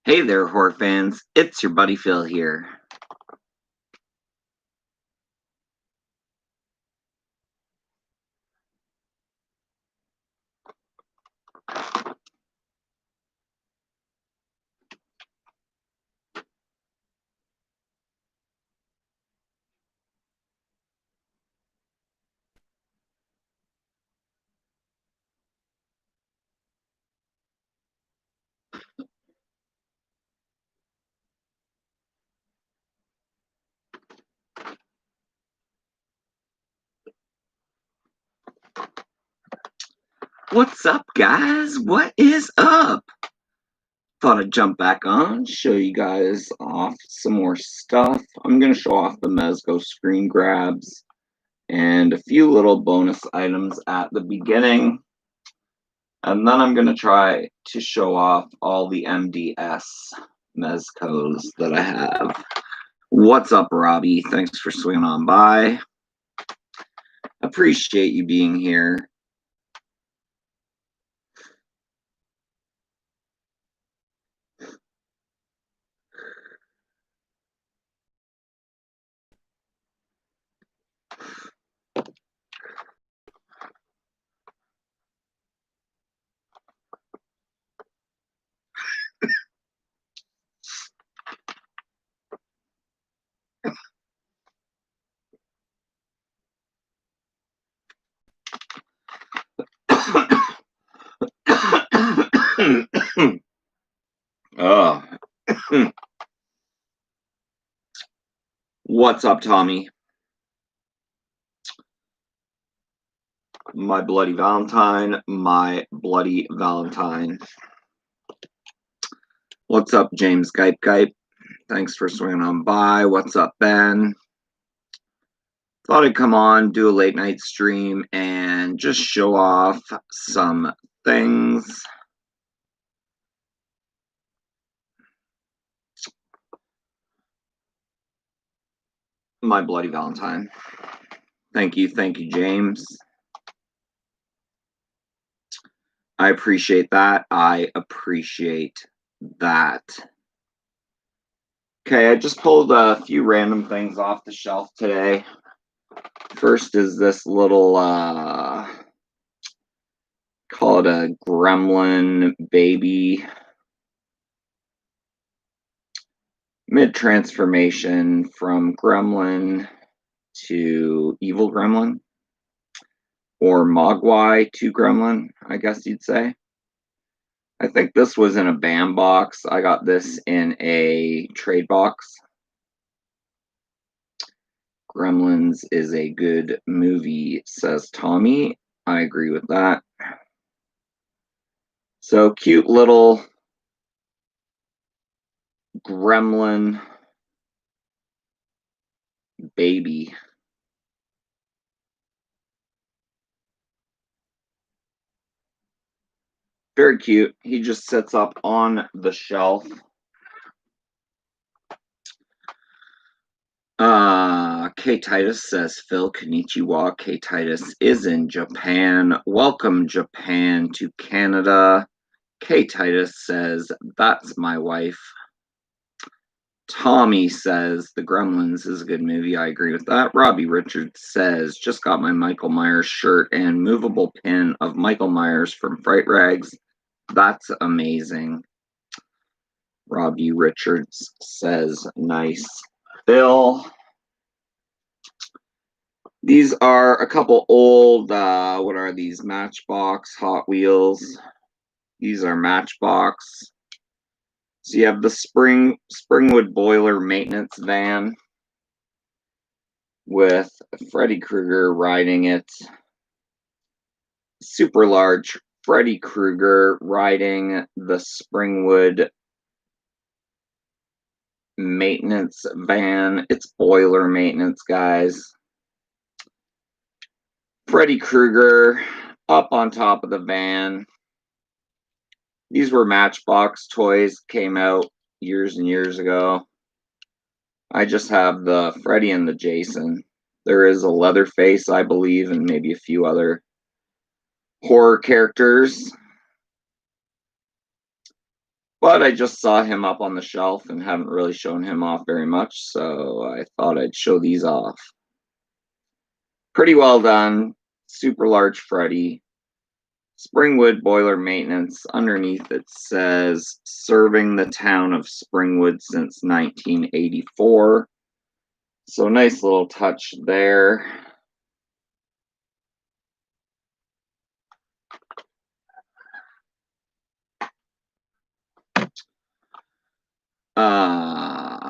Hey there, horror fans. It's your buddy Phil here. What's up, guys? What is up? Thought I'd jump back on, show you guys off some more stuff. I'm going to show off the Mezco screen grabs and a few little bonus items at the beginning. And then I'm going to try to show off all the MDS Mezcos that I have. What's up, Robbie? Thanks for swinging on by. Appreciate you being here. Oh. What's up, Tommy? My Bloody Valentine, my Bloody Valentine. What's up, James Gipe? Thanks for swinging on by. What's up, Ben? Thought I'd come on, do a late night stream, and just show off some things. My Bloody Valentine. Thank you, James. I appreciate that. I appreciate that. Okay, I just pulled a few random things off the shelf today. First is this little, call it a Gremlin Baby. Mid-transformation from Gremlin to Evil Gremlin. Or Mogwai to Gremlin, I guess you'd say. I think this was in a BAM box. I got this in a trade box. Gremlins is a good movie, says Tommy. I agree with that. So cute little Gremlin Baby. Very cute. He just sits up on the shelf. K Titus says, Phil, konnichiwa. K Titus is in Japan. Welcome, Japan, to Canada. K Titus says, that's my wife. Tommy says, The Gremlins is a good movie. I agree with that. Robbie Richards says, just got my Michael Myers shirt and movable pin of Michael Myers from Fright Rags. That's amazing. Robbie Richards says, nice. Bill. These are a couple old, what are these? Matchbox Hot Wheels. These are Matchbox. So you have the Springwood boiler maintenance van with Freddy Krueger riding it. Super large Freddy Krueger riding the Springwood maintenance van. It's boiler maintenance, guys. Freddy Krueger up on top of the van. These were Matchbox toys, came out years and years ago. I just have the Freddy and the Jason. There is a Leatherface, I believe, and maybe a few other horror characters. But I just saw him up on the shelf and haven't really shown him off very much, so I thought I'd show these off. Pretty well done. Super large Freddy. Springwood boiler maintenance. Underneath it says serving the town of Springwood since 1984. So nice little touch there.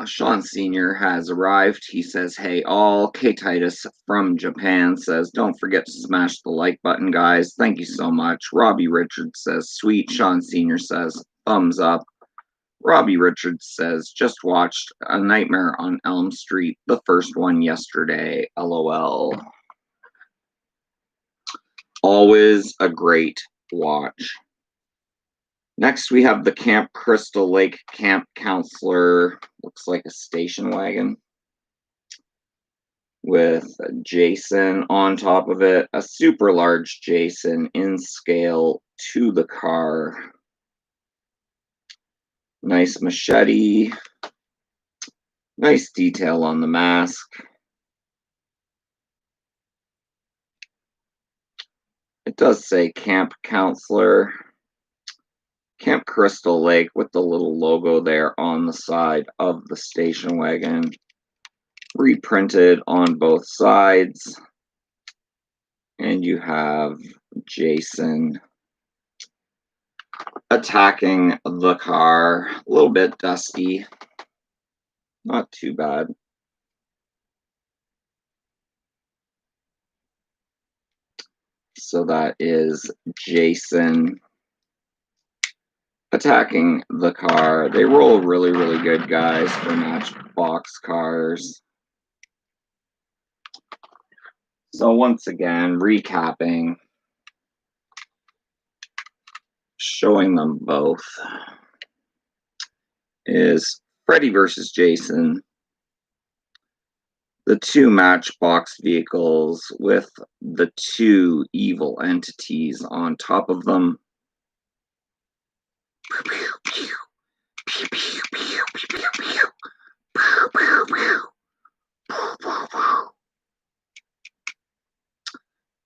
Sean Sr. has arrived. He says, hey all. K Titus from Japan says, don't forget to smash the like button, guys. Thank you so much. Robbie Richards says, sweet. Sean Sr. says, thumbs up. Robbie Richards says, just watched A Nightmare on Elm Street, the first one yesterday. LOL. Always a great watch. Next, we have the Camp Crystal Lake Camp Counselor. Looks like a station wagon with Jason on top of it. A super large Jason in scale to the car. Nice machete. Nice detail on the mask. It does say Camp Counselor. Camp Crystal Lake with the little logo there on the side of the station wagon. Reprinted on both sides. And you have Jason attacking the car. A little bit dusty. Not too bad. So that is Jason attacking the car. They roll really, really good, guys, for Matchbox cars. So once again, recapping, showing them both, is Freddy versus Jason. The two Matchbox vehicles with the two evil entities on top of them.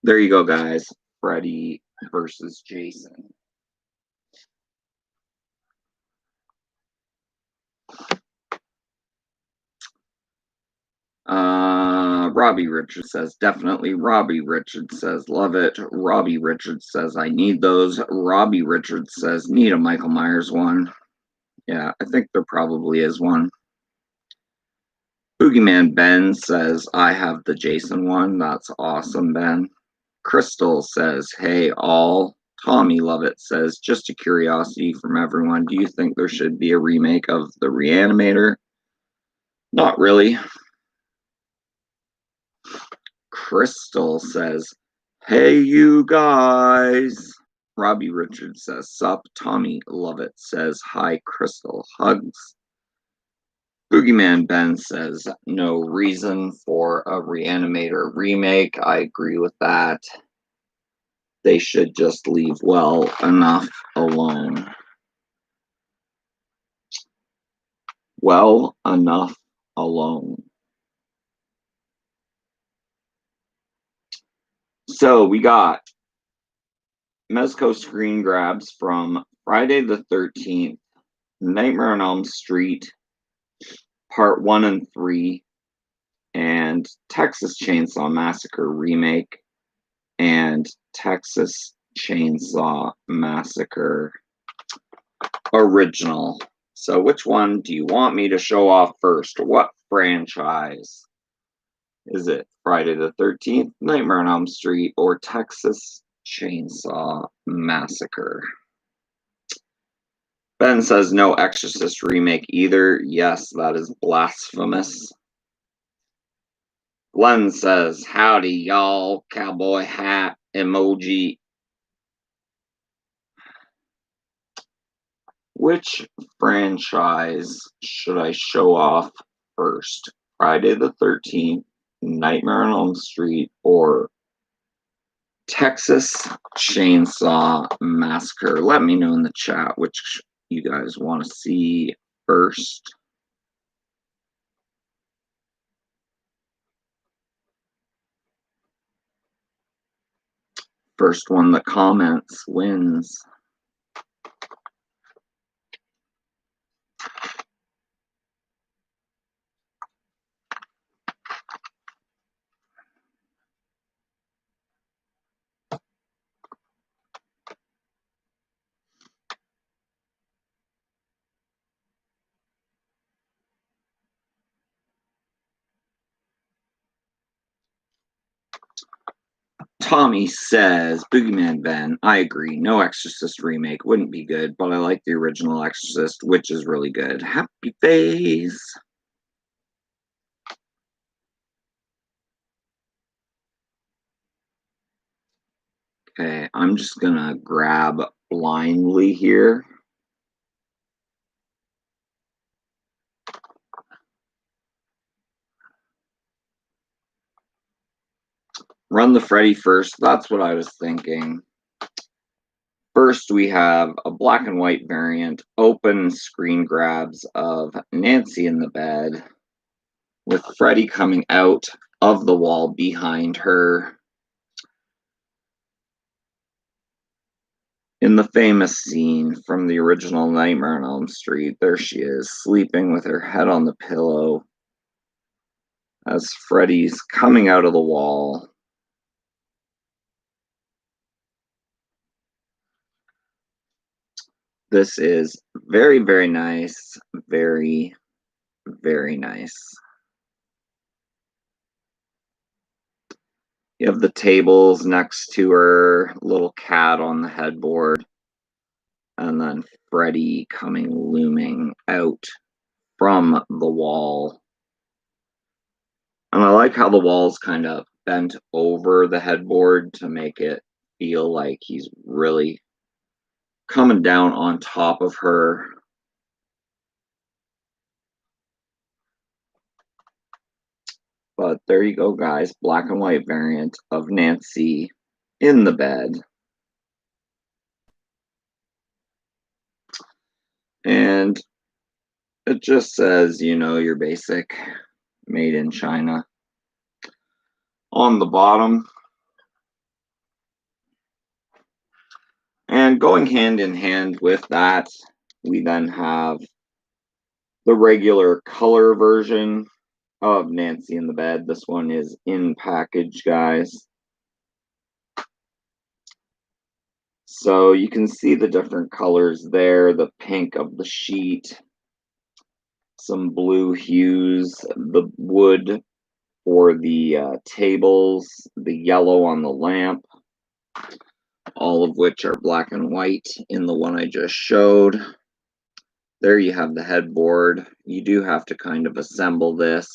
There you go, guys. Freddy versus Jason. Robbie Richards says, definitely. Robbie Richards says, love it. Robbie Richards says, I need those. Robbie Richards says, need a Michael Myers one. Yeah, I think there probably is one. Boogeyman Ben says, I have the Jason one. That's awesome, Ben. Crystal says, hey, all. Tommy Lovett says, just a curiosity from everyone. Do you think there should be a remake of The Reanimator? Not really. Crystal says, hey, you guys. Robbie Richards says, sup. Tommy Lovett says, hi, Crystal. Hugs. Boogeyman Ben says, no reason for a Reanimator remake. I agree with that. They should just leave well enough alone. Well enough alone. So we got Mezco screen grabs from Friday the 13th, Nightmare on Elm Street, Part 1 and 3, and Texas Chainsaw Massacre Remake, and Texas Chainsaw Massacre Original. So which one do you want me to show off first? What franchise? Is it Friday the 13th, Nightmare on Elm Street, or Texas Chainsaw Massacre? Ben says no Exorcist remake either. Yes, that is blasphemous. Glenn says, howdy, y'all. Cowboy hat emoji. Which franchise should I show off first? Friday the 13th, Nightmare on Elm Street, or Texas Chainsaw Massacre? Let me know in the chat which you guys want to see first. First one that comments wins. Tommy says, Boogeyman Ben, I agree. No Exorcist remake wouldn't be good, but I like the original Exorcist, which is really good. Happy face. Okay, I'm just gonna grab blindly here. Run the Freddy first. That's what I was thinking. First, we have a black and white variant, open screen grabs of Nancy in the bed, with Freddy coming out of the wall behind her. In the famous scene from the original Nightmare on Elm Street, there she is, sleeping with her head on the pillow as Freddy's coming out of the wall. This is very, very nice. Very, very nice. You have the tables next to her, little cat on the headboard, and then Freddy looming out from the wall. And I like how the wall's kind of bent over the headboard to make it feel like he's really coming down on top of her. But there you go, guys. Black and white variant of Nancy in the bed. And it just says, you know, your basic made in China on the bottom. And going hand in hand with that, we then have the regular color version of Nancy in the bed. This one is in package, guys. So you can see the different colors there, the pink of the sheet, some blue hues, the wood for the tables, the yellow on the lamp, all of which are black and white in the one I just showed. There you have the headboard. You do have to kind of assemble this,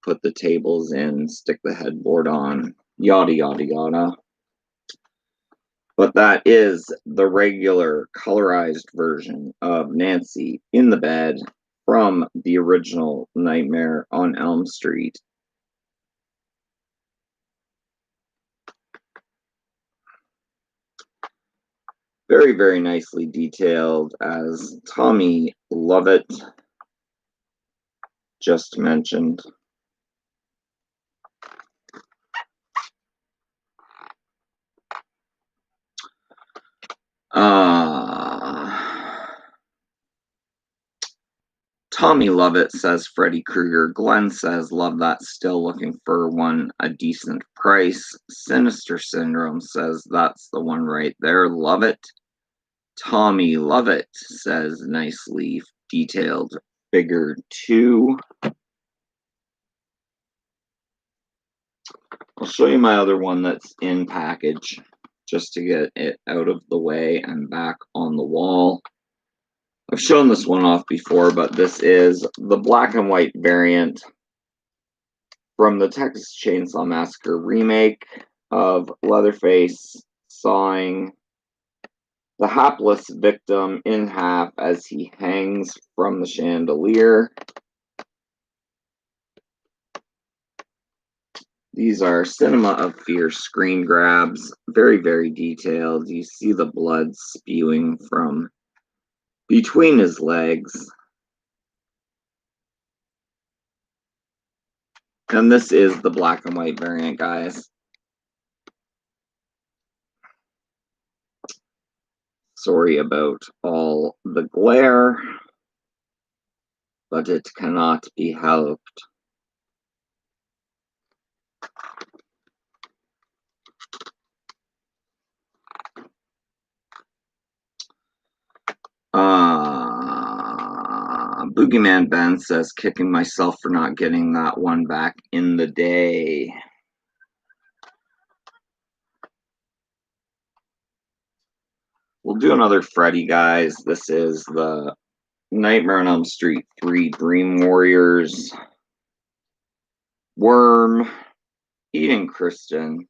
put the tables in, stick the headboard on, yada, yada, yada. But that is the regular colorized version of Nancy in the bed from the original Nightmare on Elm Street. Very, very nicely detailed, as Tommy Lovett just mentioned. Tommy Lovett says Freddy Krueger. Glenn says, love that, still looking for one, a decent price. Sinister Syndrome says, that's the one right there, love it. Tommy Lovett says, nicely detailed figure 2. I'll show you my other one that's in package, just to get it out of the way and back on the wall. I've shown this one off before, but this is the black and white variant from the Texas Chainsaw Massacre remake of Leatherface sawing the hapless victim in half as he hangs from the chandelier. These are Cinema of Fear screen grabs, very, very detailed. You see the blood spewing from between his legs. And this is the black and white variant, guys. Sorry about all the glare, but it cannot be helped. Boogeyman Ben says, kicking myself for not getting that one back in the day. We'll do another Freddy, guys. This is the Nightmare on Elm Street 3 Dream Warriors. Worm eating Kirsten.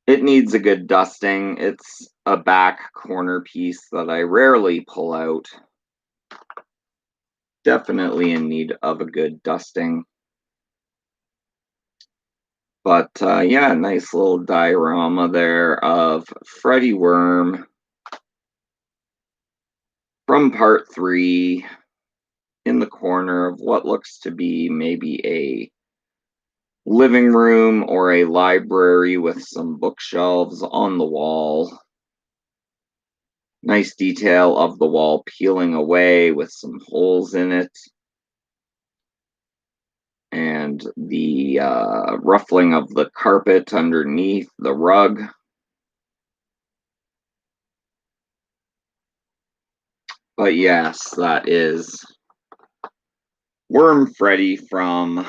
It needs a good dusting. It's a back corner piece that I rarely pull out. Definitely in need of a good dusting. But yeah, nice little diorama there of Freddy Worm from part 3 in the corner of what looks to be maybe a living room or a library with some bookshelves on the wall. Nice detail of the wall peeling away with some holes in it. And the ruffling of the carpet underneath the rug. But yes, that is Worm Freddy from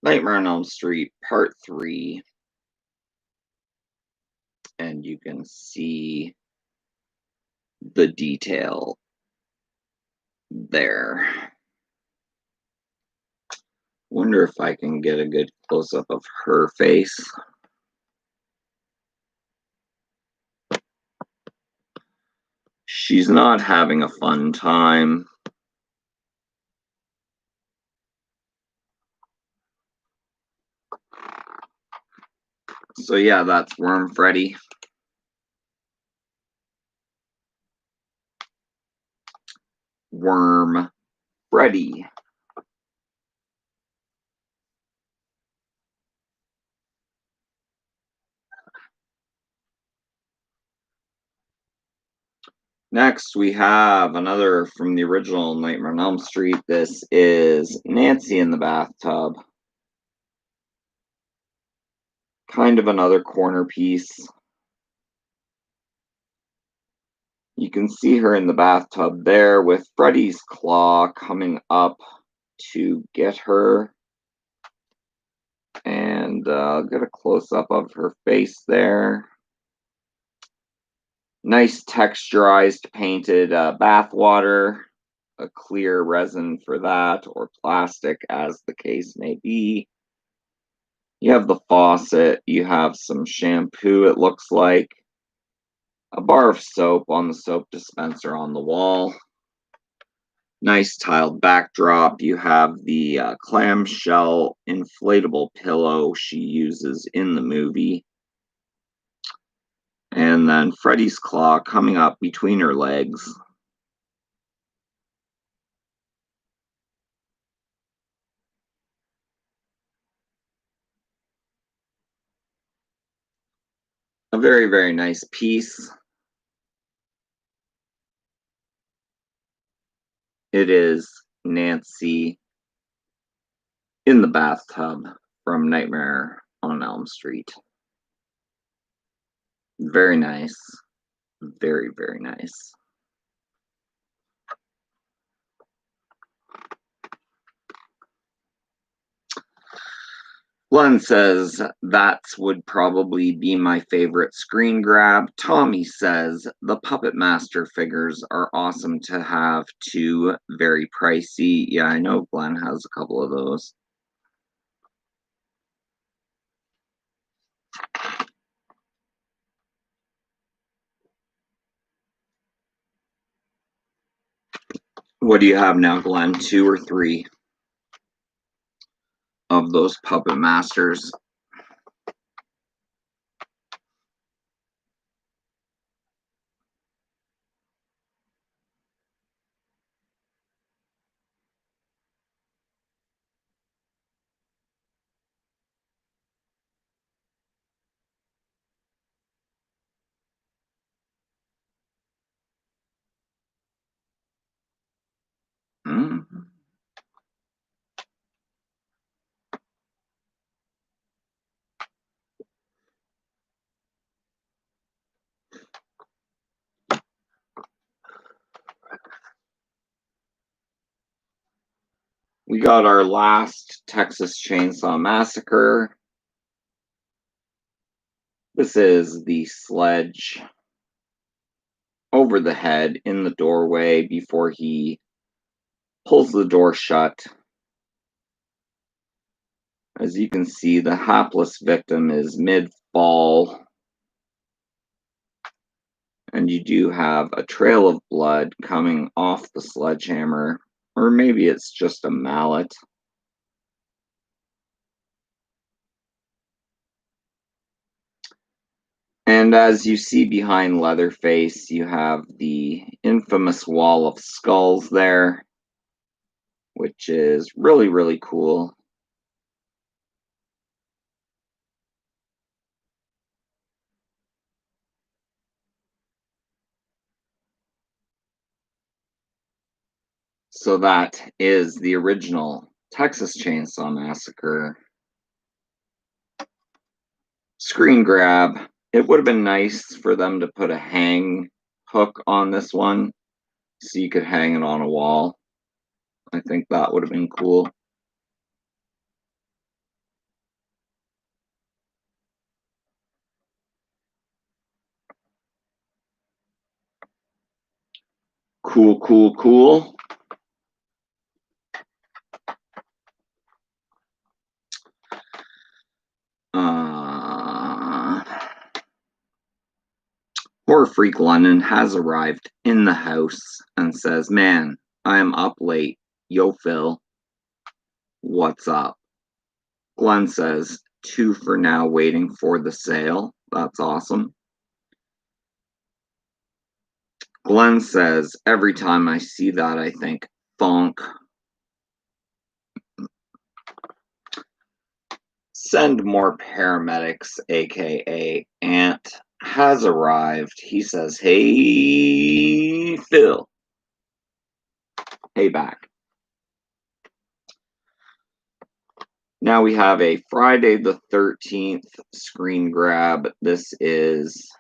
Nightmare on Elm Street Part 3. And you can see the detail there. Wonder if I can get a good close-up of her face. She's not having a fun time. So yeah, that's Worm Freddy. Worm Freddy. Next, we have another from the original Nightmare on Elm Street. This is Nancy in the bathtub. Kind of another corner piece. You can see her in the bathtub there with Freddy's claw coming up to get her. And I'll get a close-up of her face there. Nice texturized painted bath water. A clear resin for that, or plastic, as the case may be. You have the faucet. You have some shampoo, it looks like. A bar of soap on the soap dispenser on the wall. Nice tiled backdrop. You have the clamshell inflatable pillow she uses in the movie. And then Freddy's claw coming up between her legs. A very, very nice piece. It is Nancy in the bathtub from Nightmare on Elm Street. Very nice. Very, very nice. Glenn says, that would probably be my favorite screen grab. Tommy says, the Puppet Master figures are awesome to have too. Very pricey. Yeah, I know Glenn has a couple of those. What do you have now, Glenn? 2 or 3 of those Puppet Masters? We got our last Texas Chainsaw Massacre. This is the sledge over the head in the doorway before he pulls the door shut. As you can see, the hapless victim is mid-fall, and you do have a trail of blood coming off the sledgehammer, or maybe it's just a mallet. And as you see behind Leatherface, you have the infamous wall of skulls there, which is really, really cool. So that is the original Texas Chainsaw Massacre screen grab. It would have been nice for them to put a hang hook on this one so you could hang it on a wall. I think that would have been cool. Cool, cool, cool. Horror Freak London has arrived in the house and says, "Man, I am up late. Yo, Phil. What's up?" Glenn says, "2 for now, waiting for the sale." That's awesome. Glenn says, "Every time I see that, I think, thonk." Send more paramedics, aka Ant, has arrived. He says, "Hey, Phil. Hey, back." Now we have a Friday the 13th screen grab. This is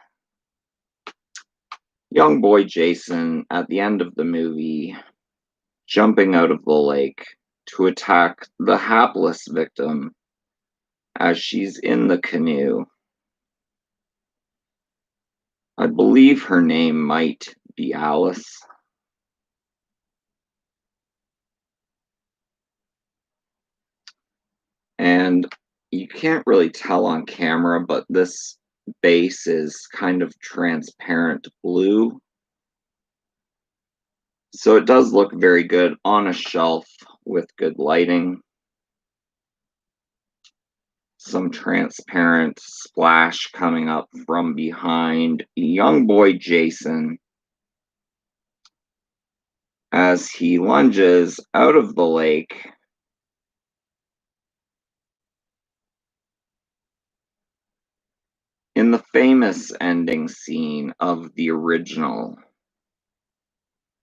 young boy Jason at the end of the movie jumping out of the lake to attack the hapless victim as she's in the canoe. I believe her name might be Alice. And you can't really tell on camera, but this base is kind of transparent blue. So it does look very good on a shelf with good lighting. Some transparent splash coming up from behind young boy Jason as he lunges out of the lake. In the famous ending scene of the original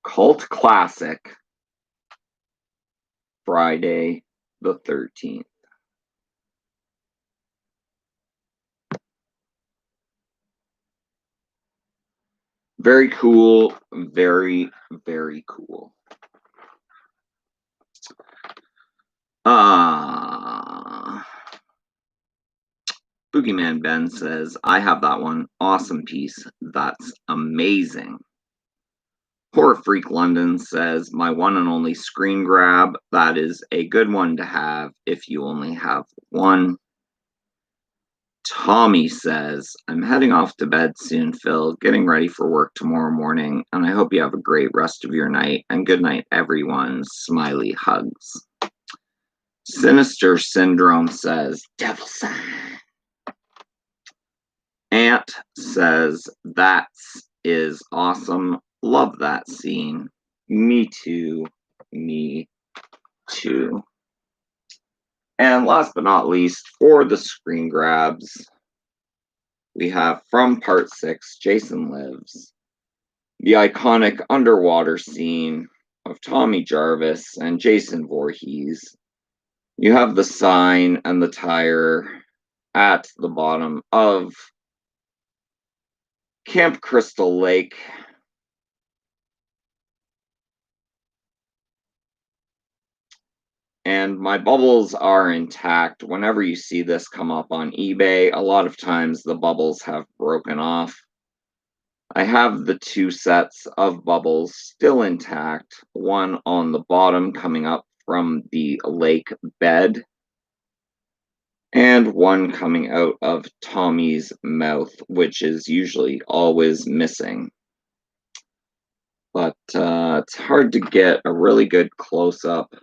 cult classic, Friday the 13th. Very cool. Very, very cool. Boogeyman Ben says, "I have that one. Awesome piece. That's amazing." Horror Freak London says, "My one and only screen grab. That is a good one to have if you only have one." Tommy says, "I'm heading off to bed soon, Phil. Getting ready for work tomorrow morning. And I hope you have a great rest of your night. And good night, everyone. Smiley hugs." Sinister Syndrome says, "Devil sign." Ant says, "That is awesome. Love that scene." Me too. Me too. And last but not least, for the screen grabs, we have from Part 6, Jason Lives, the iconic underwater scene of Tommy Jarvis and Jason Voorhees. You have the sign and the tire at the bottom of Camp Crystal Lake. And my bubbles are intact. Whenever you see this come up on eBay, a lot of times the bubbles have broken off. I have the 2 sets of bubbles still intact, one on the bottom coming up from the lake bed, and one coming out of Tommy's mouth, which is usually always missing. But it's hard to get a really good close-up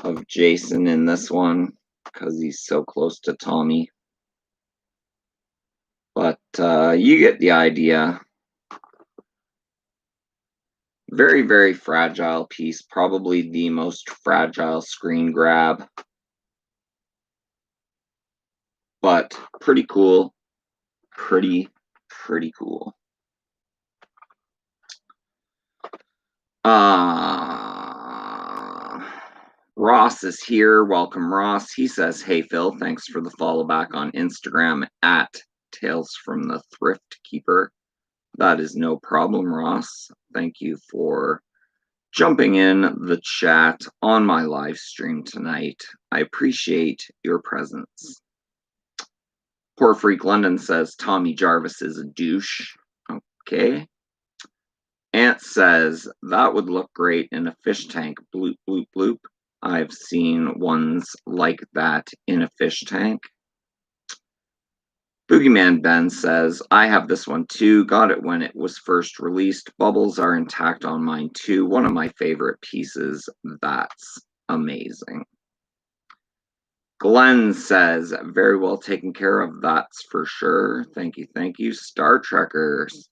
of Jason in this one because he's so close to Tommy. But you get the idea. Very, very fragile piece. Probably the most fragile screen grab. But pretty cool. Pretty cool. Ross is here. Welcome, Ross. He says, hey, Phil, thanks for the follow back on Instagram at Tales from the Thrift Keeper. That is no problem, Ross. Thank you for jumping in the chat on my live stream tonight. I appreciate your presence. Poor Freak London says, Tommy Jarvis is a douche. Okay. Ant says, that would look great in a fish tank. Bloop, bloop, bloop. I've seen ones like that in a fish tank. Boogeyman Ben says, I have this one too. Got it when it was first released. Bubbles are intact on mine too. One of my favorite pieces. That's amazing. Glenn says, very well taken care of. That's for sure. Thank you, thank you. Star Trekkers.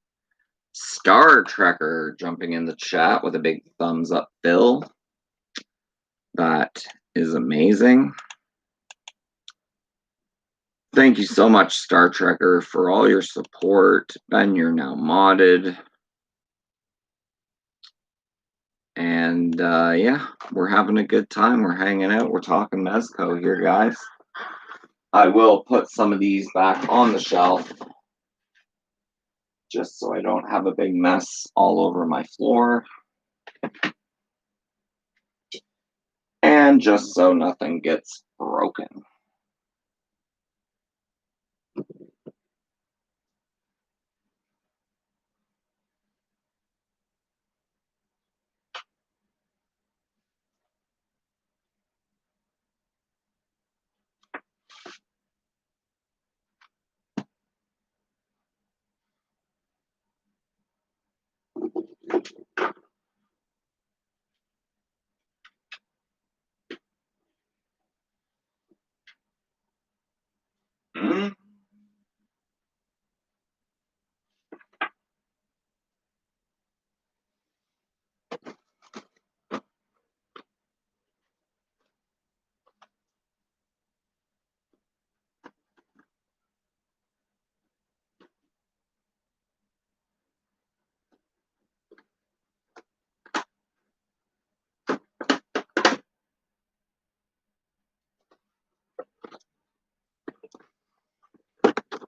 Star Trekker jumping in the chat with a big thumbs up, Bill. That is amazing. Thank you so much, Star Trekker, for all your support. Ben, you're now modded. And yeah, we're having a good time. We're hanging out. We're talking Mezco here, guys. I will put some of these back on the shelf just so I don't have a big mess all over my floor. And just so nothing gets broken. Mm-hmm.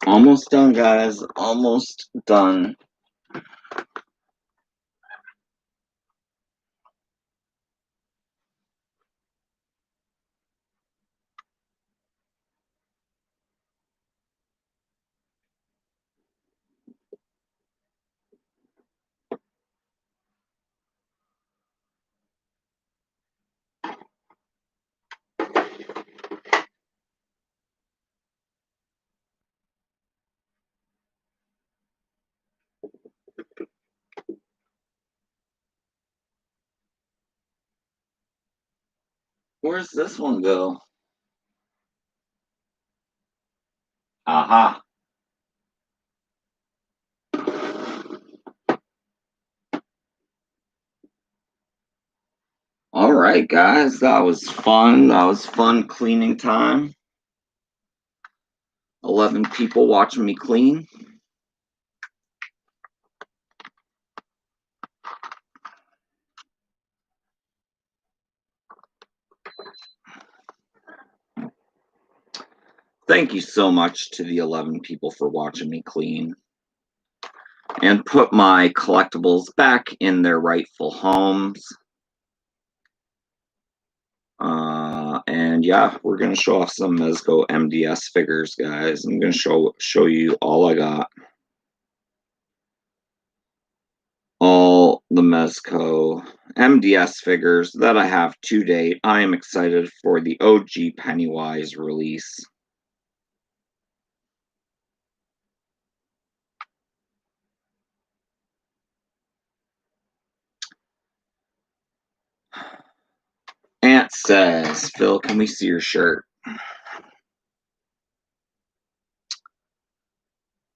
Almost done, guys. Almost done. Where's this one go? Aha. All right, guys. That was fun. That was fun cleaning time. 11 people watching me clean. Thank you so much to the 11 people for watching me clean and put my collectibles back in their rightful homes. And yeah, we're going to show off some Mezco MDS figures, guys. I'm going to show you all I got. All the Mezco MDS figures that I have to date. I am excited for the OG Pennywise release. Aunt says, Phil, can we see your shirt?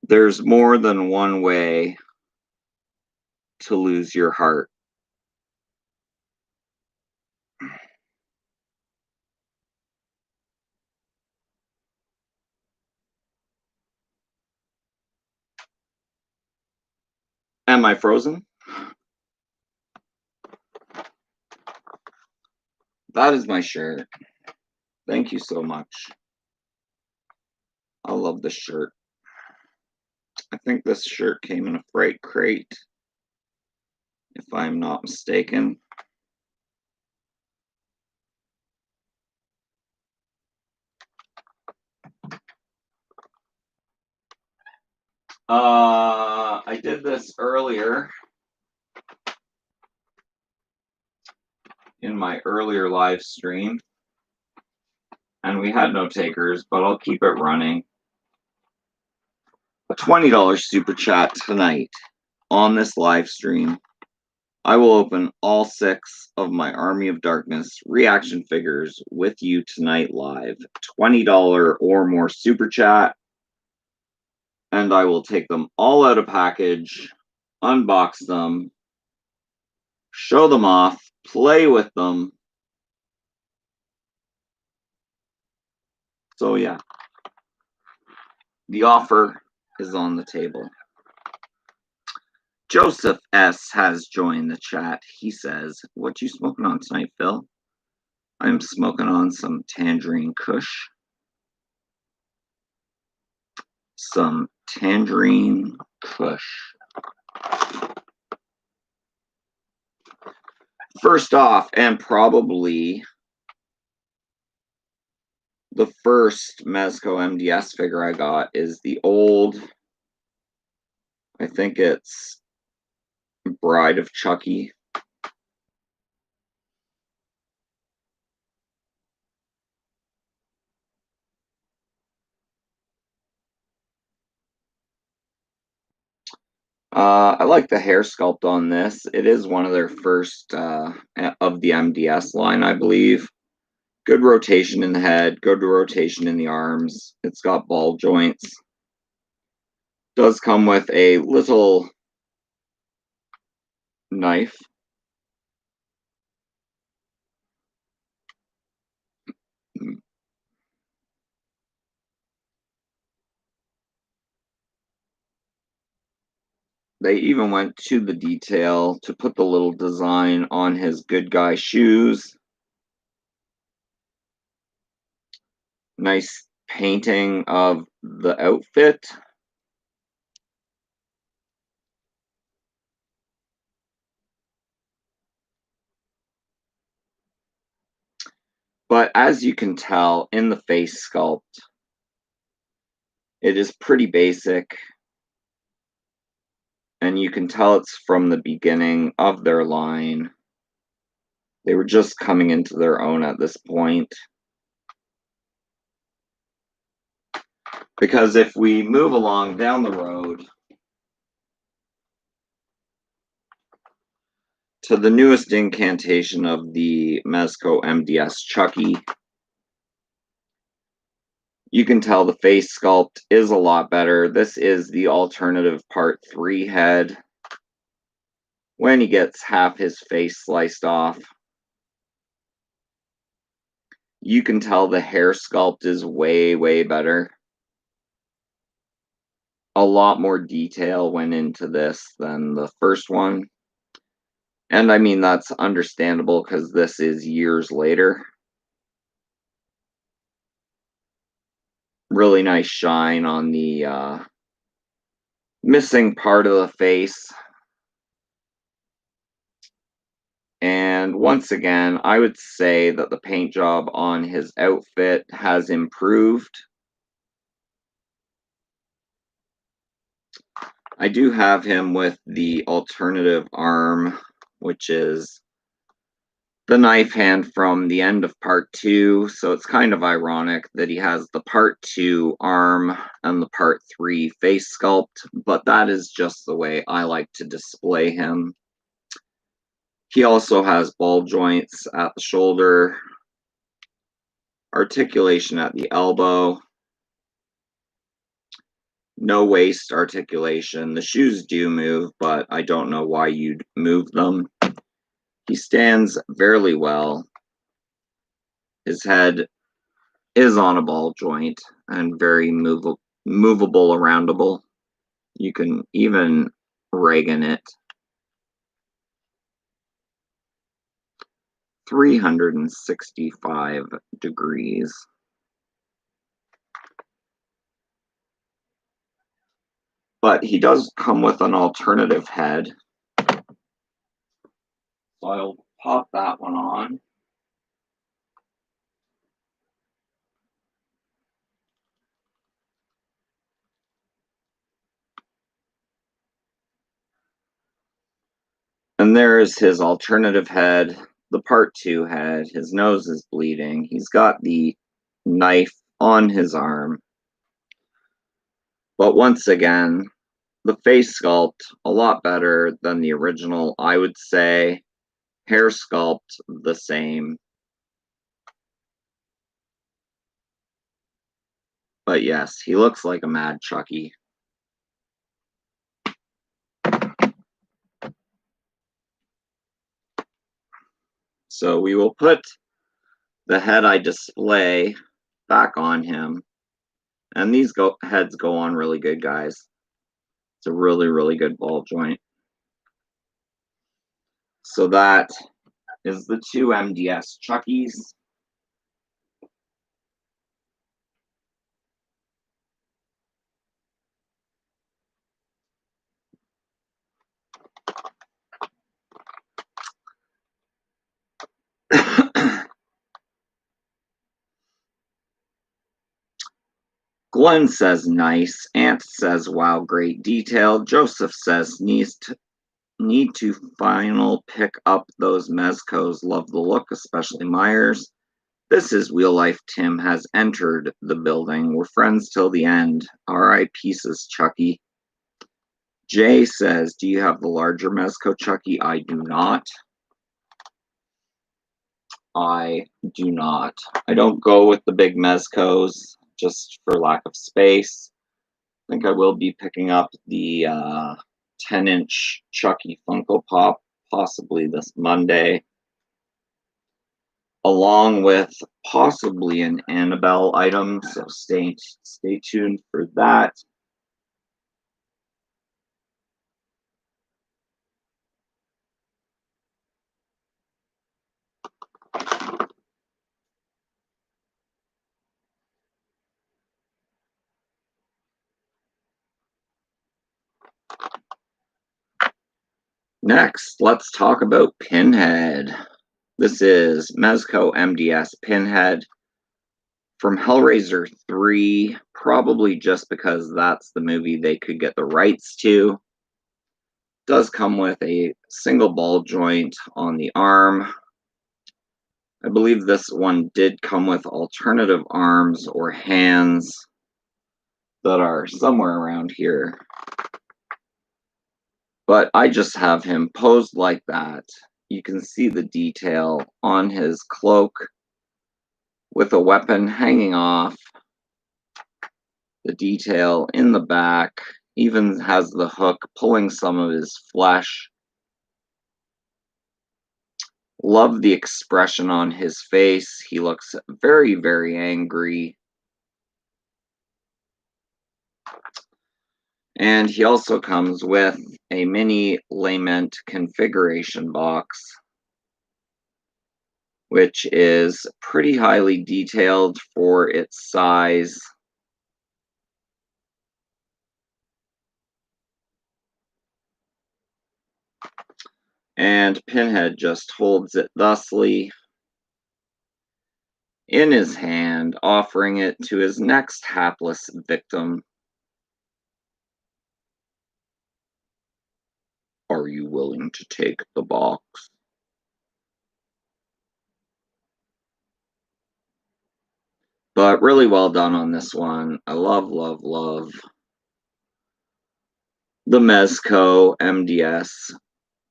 There's more than one way to lose your heart. Am I frozen? That is my shirt. Thank you so much. I love this shirt. I think this shirt came in a freight crate, if I'm not mistaken. I did this earlier in my earlier live stream, and we had no takers, but I'll keep it running. A $20 super chat tonight on this live stream. I will open all 6 of my Army of Darkness reaction figures with you tonight live. $20 or more super chat. And I will take them all out of package, unbox them, show them off, play with them. So yeah, the offer is on the table. Joseph S. has joined the chat. He says, what you smoking on tonight, Phil? I'm smoking on some Tangerine Kush. Some Tangerine Kush. First off, and probably the first Mezco MDS figure I got is the old, I think it's Bride of Chucky. I like the hair sculpt on this. It is one of their first of the MDS line, I believe. Good rotation in the head, good rotation in the arms. It's got ball joints. Does come with a little knife. They even went to the detail to put the little design on his good guy shoes. Nice painting of the outfit. But as you can tell in the face sculpt, it is pretty basic. And you can tell it's from the beginning of their line. They were just coming into their own at this point. Because if we move along down the road to the newest incantation of the Mezco MDS Chucky, you can tell the face sculpt is a lot better. This is the alternative part 3 head, when he gets half his face sliced off. You can tell the hair sculpt is way, way better. A lot more detail went into this than the first one. And I mean, that's understandable because this is years later. really nice shine on the missing part of the face. And once again, I would say that the paint job on his outfit has improved. I do have him with the alternative arm, which is the knife hand from the end of part 2. So it's kind of ironic that he has the part 2 arm and the part 3 face sculpt, but that is just the way I like to display him. He also has ball joints at the shoulder, articulation at the elbow, no waist articulation. The shoes do move, but I don't know why you'd move them. He stands fairly well. His head is on a ball joint and very movable, aroundable. You can even Reagan it. 365 degrees. But he does come with an alternative head. So I'll pop that one on. And there's his alternative head, the part 2 head. His nose is bleeding. He's got the knife on his arm. But once again, the face sculpt, a lot better than the original, I would say. Hair sculpt, the same. But yes, he looks like a mad Chucky. So we will put the head I display back on him. And these heads go on really good, guys. It's a really, really good ball joint. So that is the 2 MDS Chuckies. Glenn says nice. Ant says wow, great detail. Joseph says need to final pick up those Mezcos. Love the look, especially Myers. This is real life. Tim has entered the building. We're friends till the end. R.I. pieces, Chucky. Jay says, do you have the larger Mezco, Chucky? I do not. I do not. I don't go with the big Mezcos just for lack of space. I think I will be picking up the 10-inch Chucky Funko Pop possibly this Monday, along with possibly an Annabelle item, so stay tuned for that. Next, let's talk about Pinhead. This is Mezco MDS Pinhead from Hellraiser 3, probably just because that's the movie they could get the rights to. Does come with a single ball joint on the arm. I believe this one did come with alternative arms or hands that are somewhere around here. But I just have him posed like that. You can see the detail on his cloak with a weapon hanging off. The detail in the back even has the hook pulling some of his flesh. Love the expression on his face. He looks very, very angry. And he also comes with a mini lament configuration box, which is pretty highly detailed for its size. And Pinhead just holds it thusly in his hand, offering it to his next hapless victim. Are you willing to take the box? But really well done on this one. I love, love, love the Mezco MDS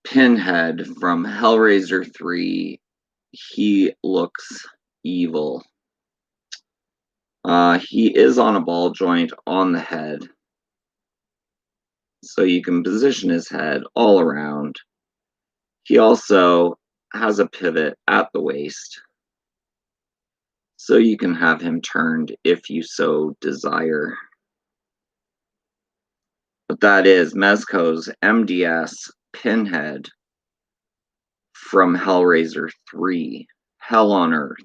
Pinhead from Hellraiser 3. He looks evil. He is on a ball joint on the head, so you can position his head all around. He also has a pivot at the waist, so you can have him turned if you so desire. But that is Mezco's MDS Pinhead from Hellraiser 3, Hell on Earth.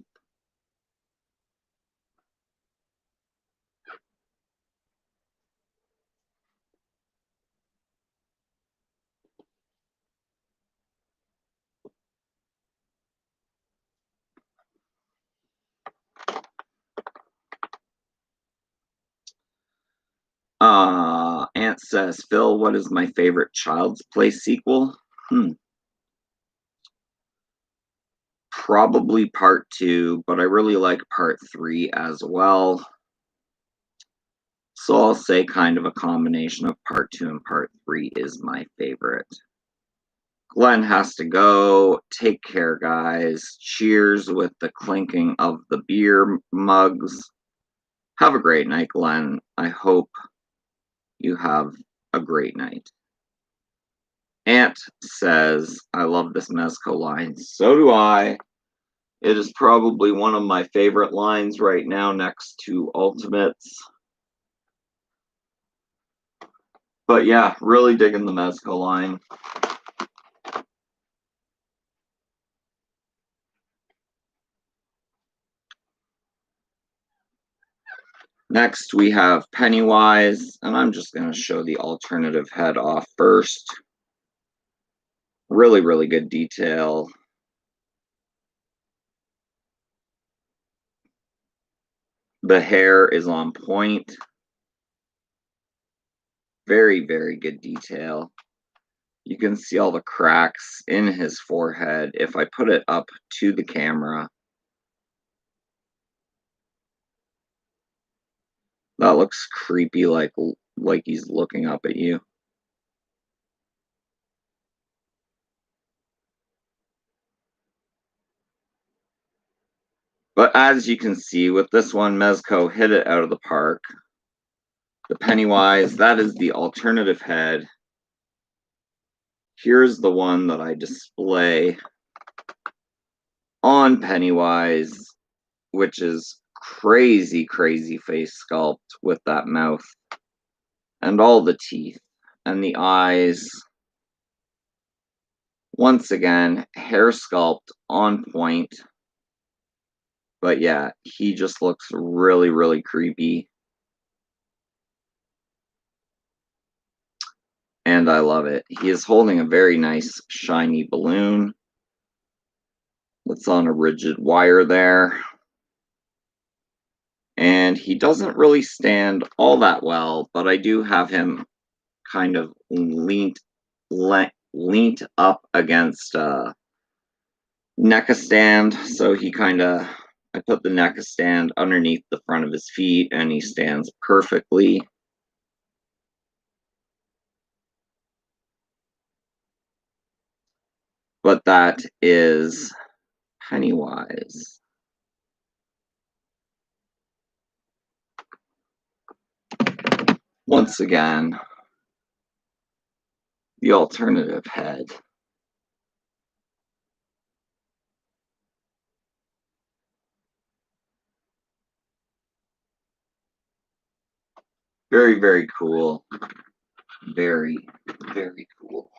Ant says, Phil, what is my favorite Child's Play sequel? Probably part 2, but I really like part 3 as well. So I'll say kind of a combination of part 2 and part 3 is my favorite. Glenn has to go. Take care, guys. Cheers with the clinking of the beer mugs. Have a great night, Glenn. I hope you have a great night. Ant says, I love this Mezco line. So do I. It is probably one of my favorite lines right now next to Ultimates. But yeah, really digging the Mezco line. Next, we have Pennywise, and I'm just going to show the alternative head off first. Really, really good detail. The hair is on point. Very, very good detail. You can see all the cracks in his forehead if I put it up to the camera. That looks creepy, like he's looking up at you. But as you can see, with this one, Mezco hit it out of the park. The Pennywise, that is the alternative head. Here's the one that I display on Pennywise, which is crazy, crazy face sculpt with that mouth and all the teeth and the eyes. Once again, hair sculpt on point. But yeah, he just looks really, really creepy. And I love it. He is holding a very nice, shiny balloon that's on a rigid wire there. And he doesn't really stand all that well, but I do have him kind of leaned up against neck stand, so he kind of, I put the neck stand underneath the front of his feet and he stands perfectly. But that is Pennywise. Once again, the alternative head. Very, very cool. Very, very cool.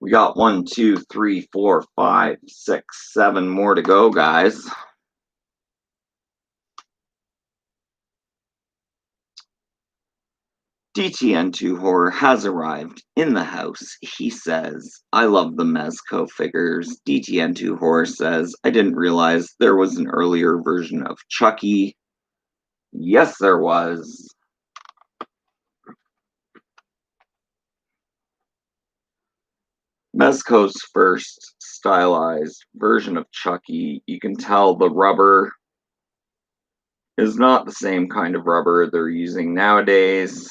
We got 1, 2, 3, 4, 5, 6, 7 more to go, guys. DTN2 Horror has arrived in the house. He says, I love the Mezco figures. DTN2 Horror says, I didn't realize there was an earlier version of Chucky. Yes, there was. Mezco's first stylized version of Chucky. You can tell the rubber is not the same kind of rubber they're using nowadays.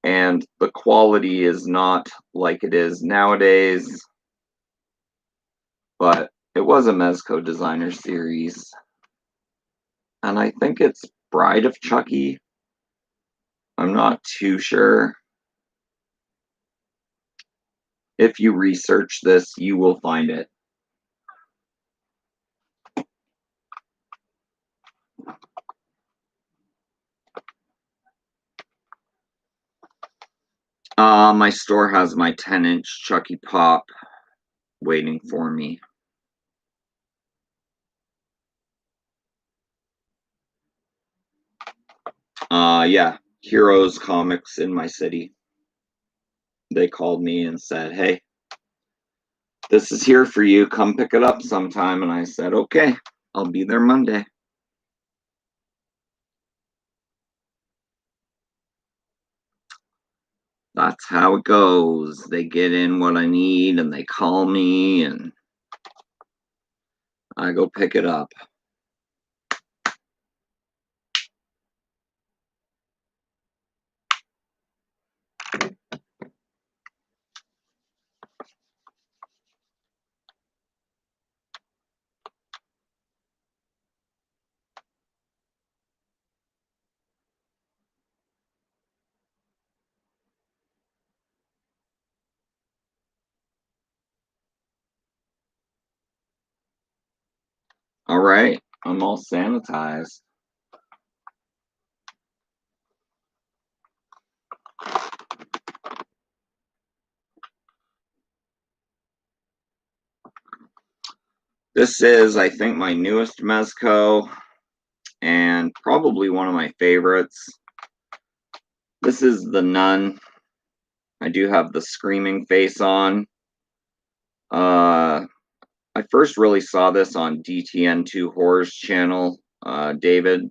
And the quality is not like it is nowadays. But it was a Mezco designer series. And I think it's Bride of Chucky. I'm not too sure. If you research this, you will find it. My store has my 10-inch Chucky Pop waiting for me. Yeah, Heroes Comics in my city. They called me and said, hey, this is here for you. Come pick it up sometime. And I said, okay, I'll be there Monday. That's how it goes. They get in what I need and they call me and I go pick it up. All right, I'm all sanitized. This is, I think, my newest Mezco and probably one of my favorites. This is The Nun. I do have the screaming face on. I first really saw this on DTN2 Horror's channel, David.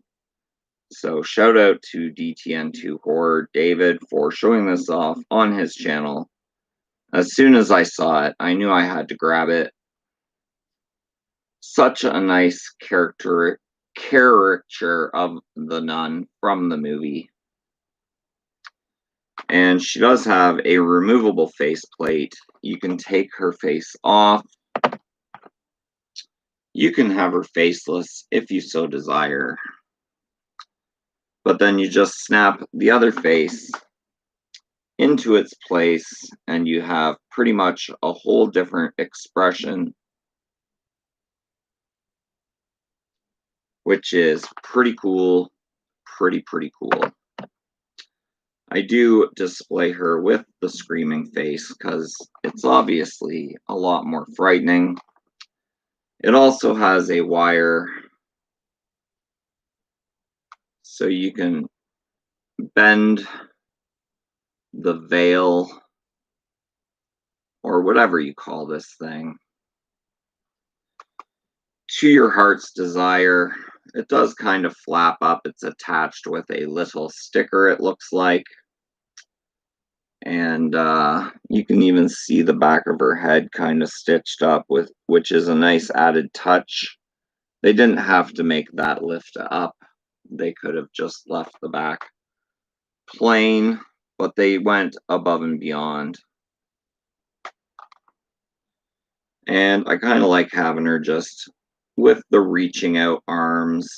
So shout out to DTN2 Horror, David, for showing this off on his channel. As soon as I saw it, I knew I had to grab it. Such a nice caricature of the nun from the movie. And she does have a removable faceplate. You can take her face off. You can have her faceless if you so desire. But then you just snap the other face into its place and you have pretty much a whole different expression, which is pretty cool. Pretty cool. I do display her with the screaming face because it's obviously a lot more frightening. It also has a wire so you can bend the veil or whatever you call this thing to your heart's desire. It does kind of flap up. It's attached with a little sticker, it looks like. And you can even see the back of her head kind of stitched up, with which is a nice added touch. They didn't have to make that lift up. They could have just left the back plain, but they went above and beyond. And I kind of like having her just with the reaching out arms,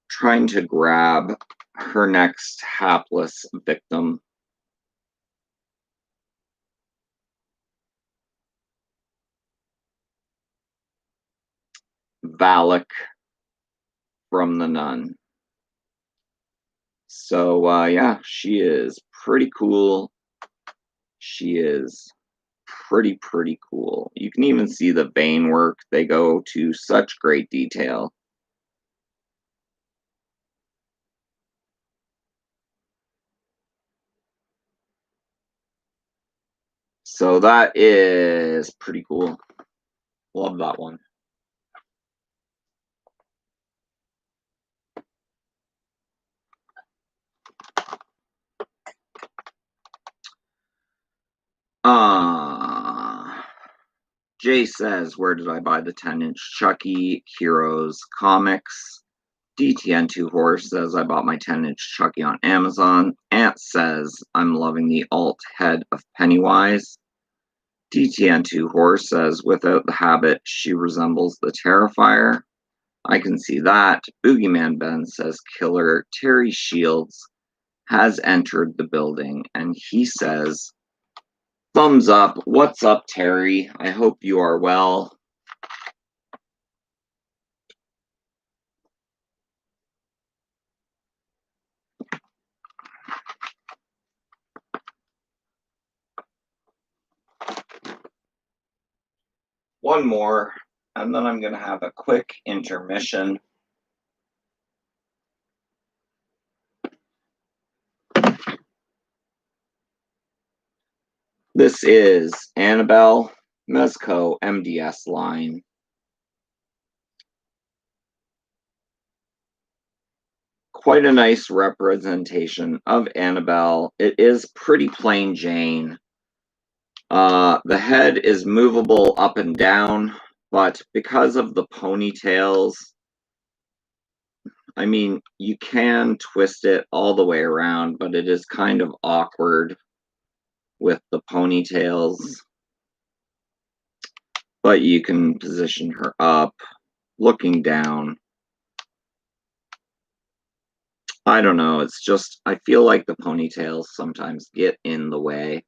trying to grab her next hapless victim. Valak from The Nun. So yeah, she is pretty cool. She is pretty cool. You can even see the vein work. They go to such great detail. So that is pretty cool. Love that one. Jay says, where did I buy the 10-inch Chucky Heroes comics? DTN2 Horse says, I bought my 10-inch Chucky on Amazon. Ant says, I'm loving the alt head of Pennywise. DTN2 Horse says, without the habit, she resembles the Terrifier. I can see that. Boogeyman Ben says, Killer Terry Shields has entered the building, and he says, thumbs up. What's up, Terry? I hope you are well. One more, and then I'm going to have a quick intermission. This is Annabelle, Mezco MDS line. Quite a nice representation of Annabelle. It is pretty plain Jane. The head is movable up and down, but because of the ponytails, I mean, you can twist it all the way around, but it is kind of awkward with the ponytails. But you can position her up, looking down. I don't know, it's just, I feel like the ponytails sometimes get in the way.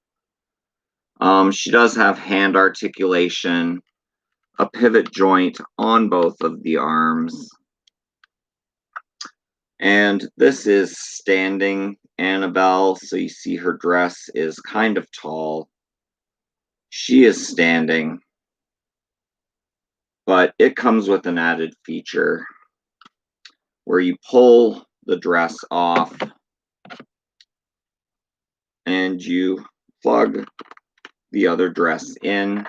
She does have hand articulation, a pivot joint on both of the arms. And this is standing Annabelle, so you see her dress is kind of tall. She is standing, but it comes with an added feature where you pull the dress off and you plug the other dress in.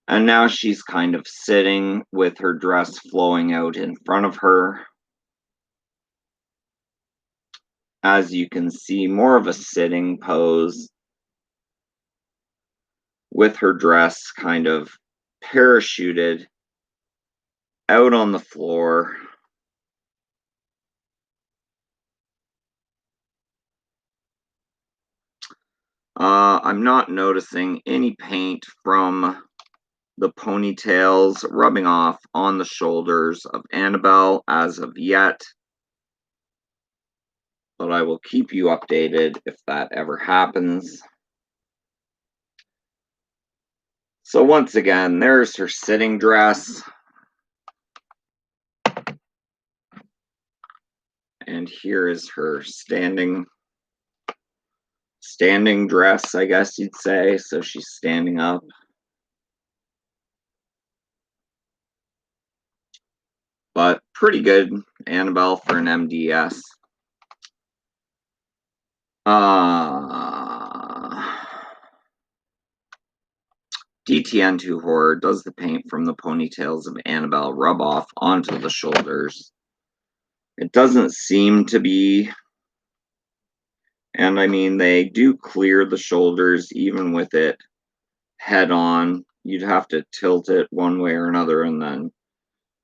And now she's kind of sitting with her dress flowing out in front of her. As you can see, more of a sitting pose with her dress kind of parachuted out on the floor. I'm not noticing any paint from the ponytails rubbing off on the shoulders of Annabelle as of yet, but I will keep you updated if that ever happens. So once again, there's her sitting dress. And here is her standing dress, I guess you'd say. So she's standing up. But pretty good Annabelle for an MDS. DTN2 Horror, does the paint from the ponytails of Annabelle rub off onto the shoulders? It doesn't seem to be. And I mean, they do clear the shoulders even with it head on. You'd have to tilt it one way or another and then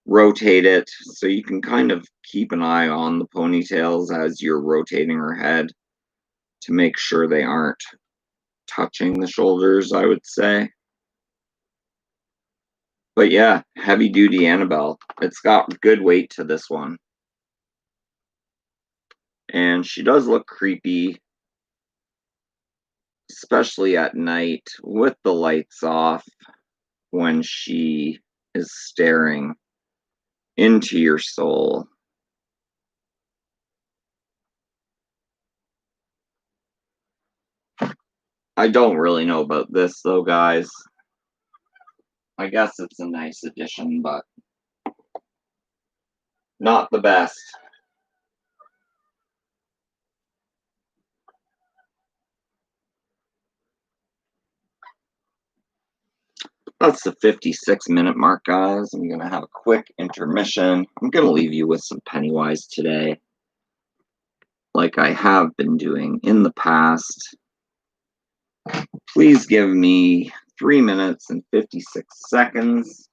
rotate it, so you can kind of keep an eye on the ponytails as you're rotating her head to make sure they aren't touching the shoulders, I would say. But yeah, heavy duty Annabelle. It's got good weight to this one. And she does look creepy, especially at night with the lights off when she is staring into your soul. I don't really know about this though, guys. I guess it's a nice addition, but not the best. That's the 56-minute mark, guys. I'm going to have a quick intermission. I'm going to leave you with some Pennywise today, like I have been doing in the past. Please give me 3 minutes and 56 seconds.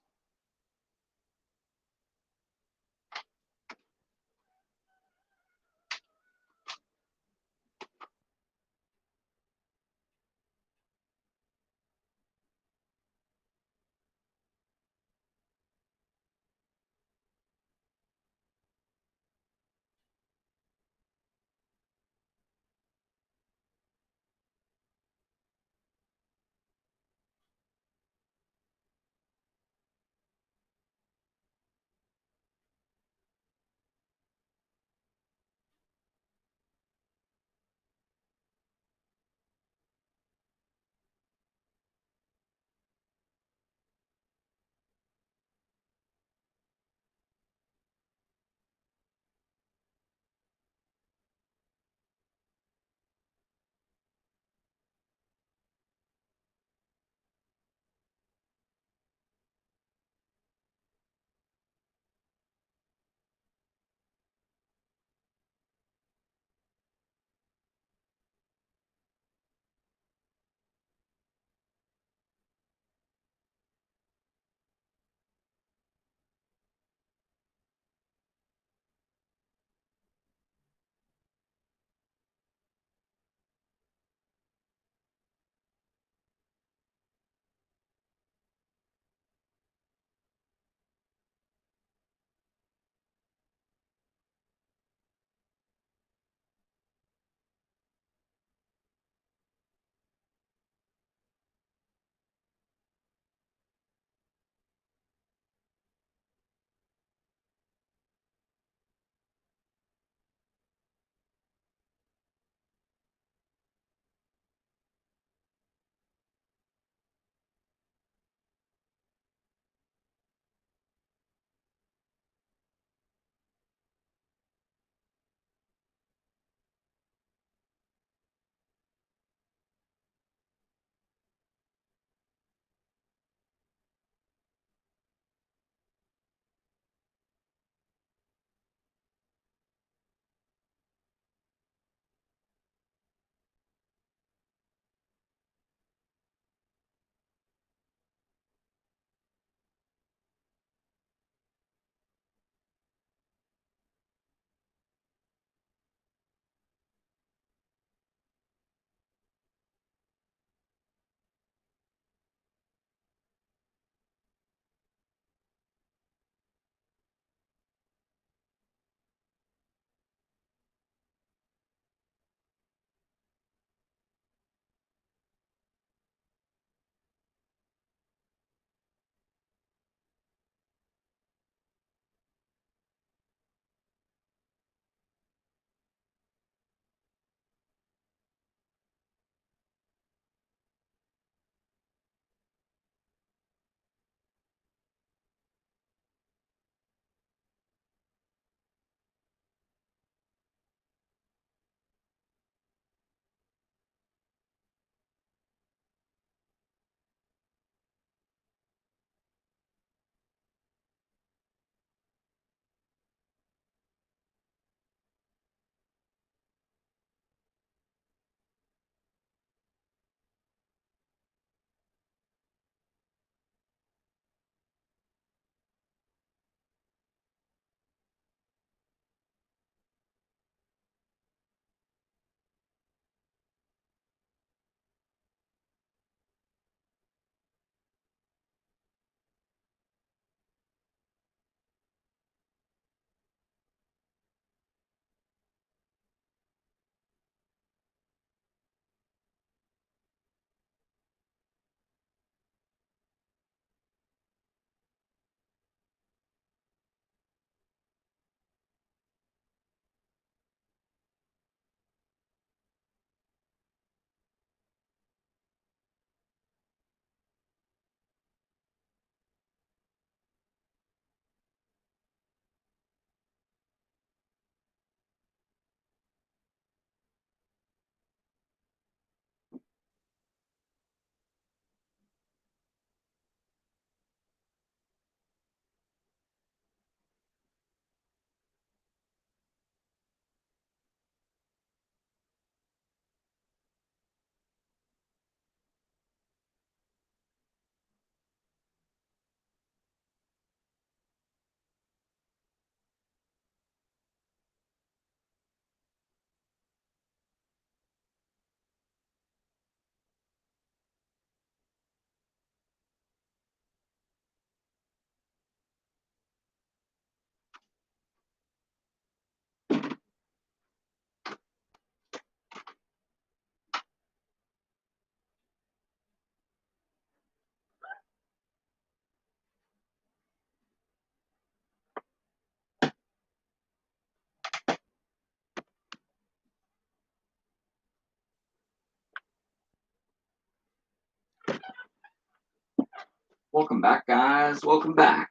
Welcome back, guys. Welcome back.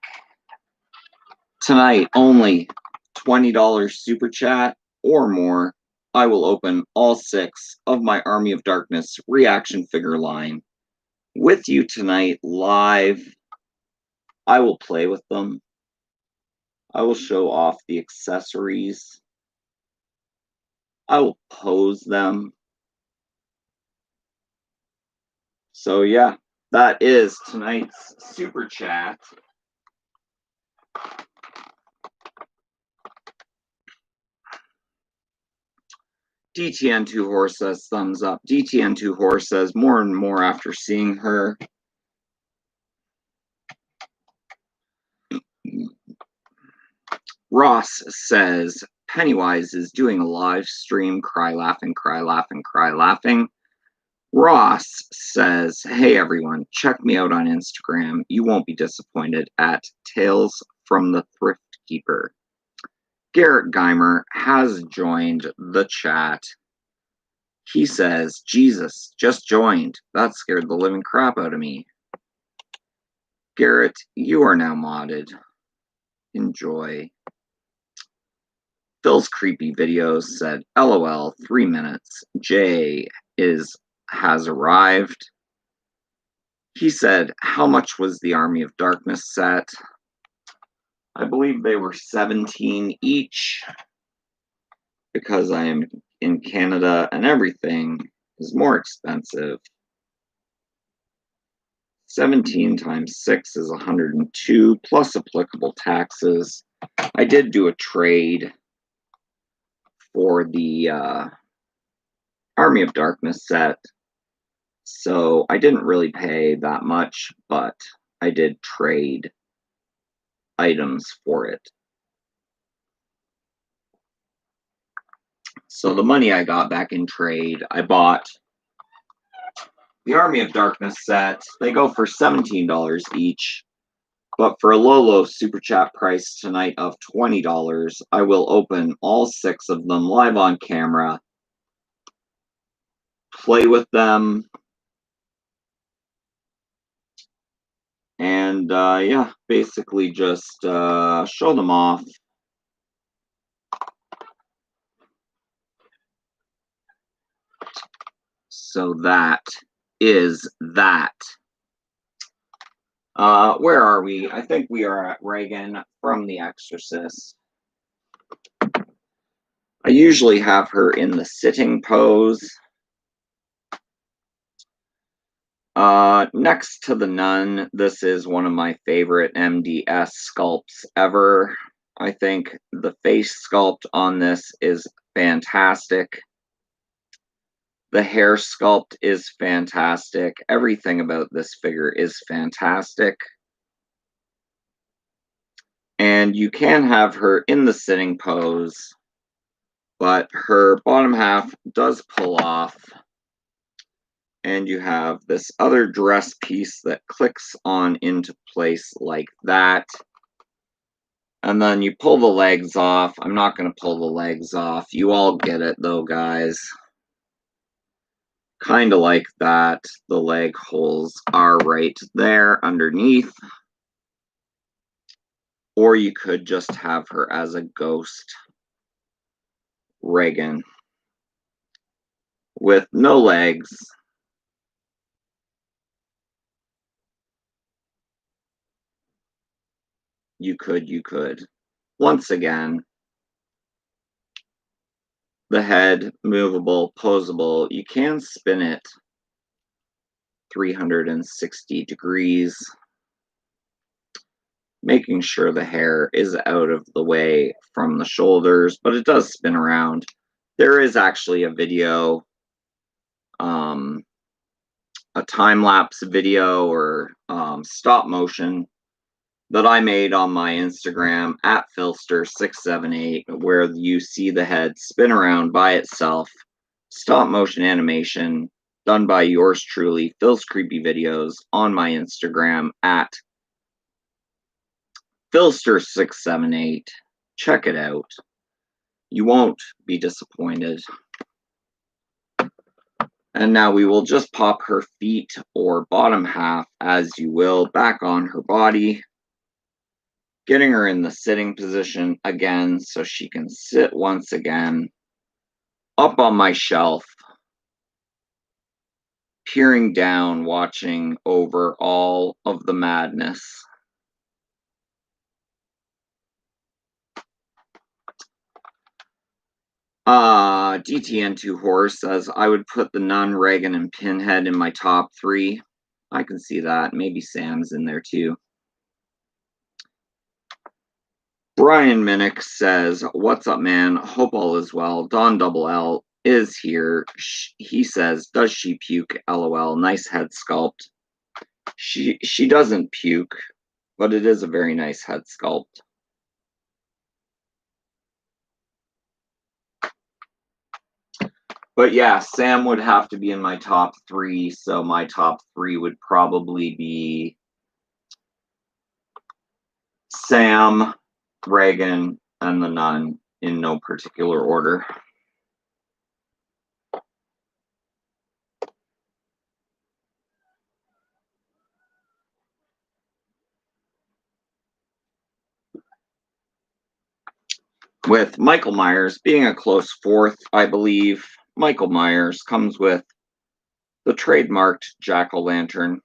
Tonight, only $20 super chat or more. I will open all 6 of my Army of Darkness reaction figure line with you tonight live. I will play with them. I will show off the accessories. I will pose them. So yeah, that is tonight's super chat. DTN2 Horse says thumbs up. DTN2 Horse says more and more after seeing her. Ross says Pennywise is doing a live stream. Cry laughing, cry laughing, cry laughing. Ross says, hey everyone, check me out on Instagram. You won't be disappointed at Tales from the Thrift Keeper. Garrett Geimer has joined the chat. He says, Jesus, just joined. That scared the living crap out of me. Garrett, you are now modded. Enjoy. Phil's Creepy Videos said, LOL, 3 minutes. Jay has arrived. He said, how much was the Army of Darkness set? I believe they were $17 each. Because I am in Canada and everything is more expensive. 17 times 6 is 102 plus applicable taxes. I did do a trade for the Army of Darkness set, so I didn't really pay that much, but I did trade items for it. So the money I got back in trade, I bought the Army of Darkness set. They go for $17 each. But for a low super chat price tonight of $20, I will open all 6 of them live on camera, play with them, and yeah, basically just show them off. So that is that. Where are we? I think we are at Reagan from The Exorcist. I usually have her in the sitting pose. Next to the Nun, this is one of my favorite MDS sculpts ever. I think the face sculpt on this is fantastic. The hair sculpt is fantastic. Everything about this figure is fantastic. And you can have her in the sitting pose, but her bottom half does pull off. And you have this other dress piece that clicks on into place like that. And then you pull the legs off. I'm not going to pull the legs off. You all get it though, guys. Kind of like that. The leg holes are right there underneath. Or you could just have her as a ghost Reagan with no legs. You could. Once again, the head, movable, posable. You can spin it 360 degrees, making sure the hair is out of the way from the shoulders, but it does spin around. There is actually a video, a time-lapse video or stop motion that I made on my Instagram at Philster678, where you see the head spin around by itself. Stop motion animation done by yours truly, Phil's Creepy Videos, on my Instagram at Philster678. Check it out. You won't be disappointed. And now we will just pop her feet or bottom half, as you will, back on her body, getting her in the sitting position again so she can sit once again up on my shelf, peering down, watching over all of the madness. DTN2 Horse says, I would put the Nun, Reagan, and Pinhead in my top 3. I can see that. Maybe Sam's in there too. Brian Minnick says, what's up, man? Hope all is well. Don Double L is here. He says, does she puke? LOL. Nice head sculpt. She doesn't puke, but it is a very nice head sculpt. But yeah, Sam would have to be in my top 3, so my top 3 would probably be Sam, Reagan, and the Nun, in no particular order. With Michael Myers being a close 4th, I believe. Michael Myers comes with the trademarked jack-o'-lantern.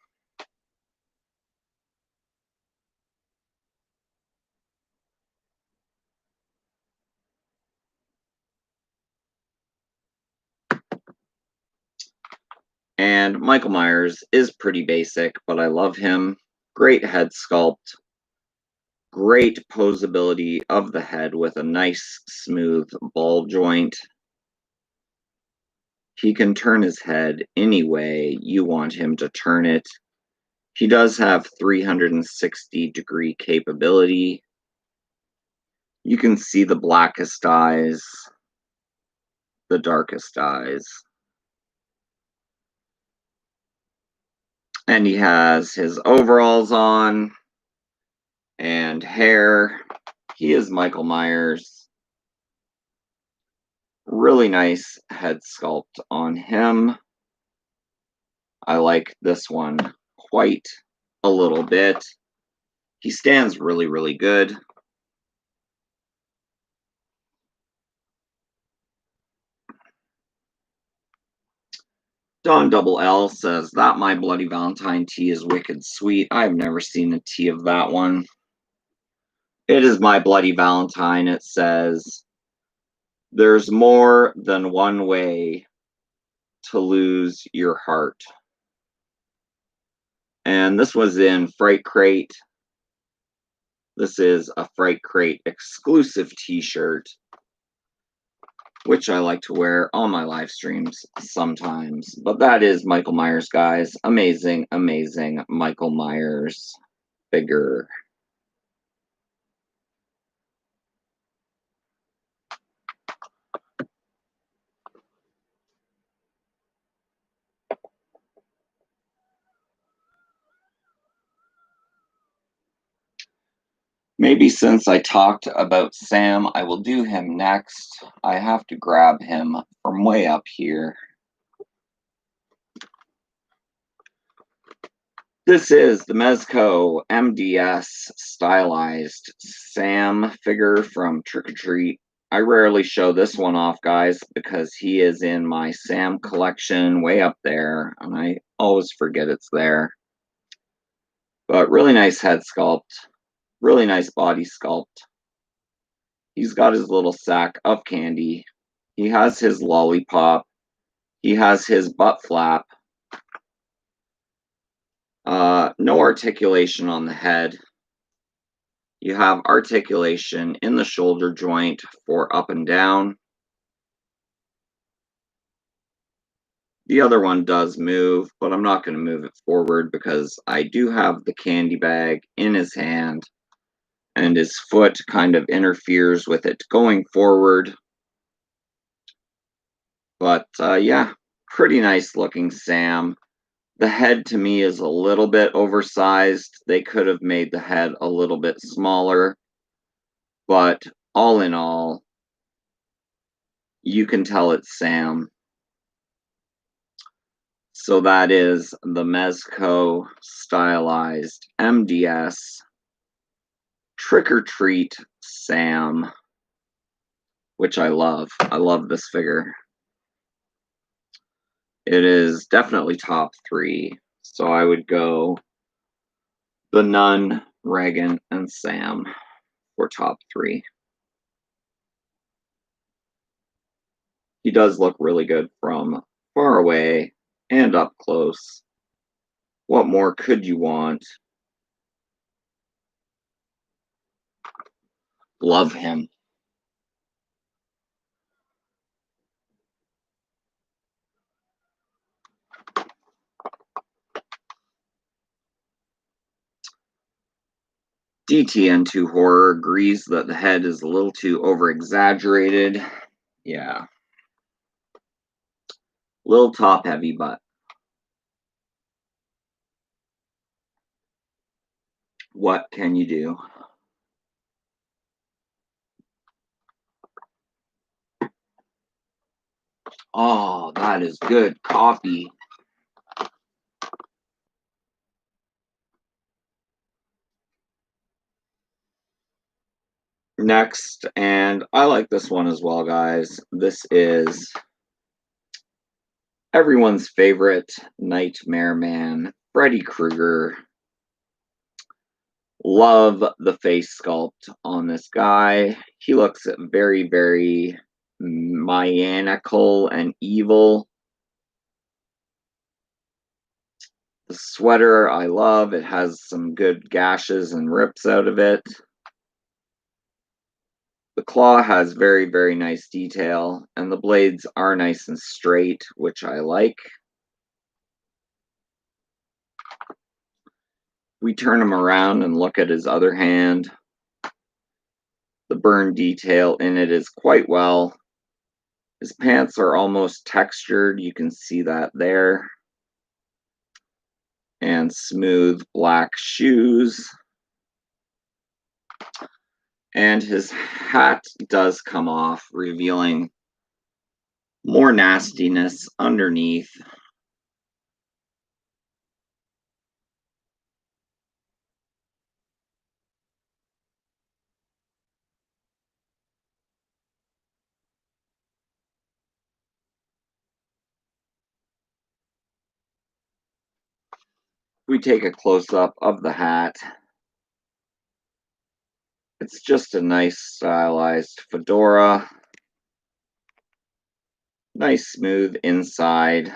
And Michael Myers is pretty basic, but I love him. Great head sculpt. Great posability of the head with a nice, smooth ball joint. He can turn his head any way you want him to turn it. He does have 360-degree capability. You can see the blackest eyes, the darkest eyes. And he has his overalls on and hair. He is Michael Myers. Really nice head sculpt on him. I like this one quite a little bit. He stands really, really good. Don Double L says, that My Bloody Valentine tee is wicked sweet. I've never seen a tee of that one. It is My Bloody Valentine. It says, there's more than one way to lose your heart. And this was in Fright Crate. This is a Fright Crate exclusive t-shirt, which I like to wear on my live streams sometimes. But that is Michael Myers, guys. Amazing, amazing Michael Myers figure. Maybe since I talked about Sam, I will do him next. I have to grab him from way up here. This is the Mezco MDS stylized Sam figure from Trick or Treat. I rarely show this one off, guys, because he is in my Sam collection way up there, and I always forget it's there. But really nice head sculpt, really nice body sculpt. He's got his little sack of candy. He has his lollipop. He has his butt flap. No articulation on the head. You have articulation in the shoulder joint for up and down. The other one does move, but I'm not going to move it forward because I do have the candy bag in his hand, and his foot kind of interferes with it going forward. But yeah, pretty nice looking Sam. The head to me is a little bit oversized. They could have made the head a little bit smaller, but all in all, you can tell it's Sam. So that is the Mezco stylized MDS Trick or Treat Sam, which I love. I love this figure. It is definitely top 3. So I would go The Nun, Reagan, and Sam for top 3. He does look really good from far away and up close. What more could you want? Love him. DTN2 Horror agrees that the head is a little too over-exaggerated. Yeah. Little top-heavy, but what can you do? Oh, that is good coffee. Next, and I like this one as well, guys. This is everyone's favorite Nightmare Man, Freddy Krueger. Love the face sculpt on this guy. He looks very, very maniacal and evil. The sweater I love. It has some good gashes and rips out of it. The claw has very, very nice detail, and the blades are nice and straight, which I like. We turn him around and look at his other hand. The burn detail in it is quite well. His pants are almost textured. You can see that there. And smooth black shoes. And his hat does come off, revealing more nastiness underneath. We take a close-up of the hat. It's just a nice stylized fedora. Nice smooth inside.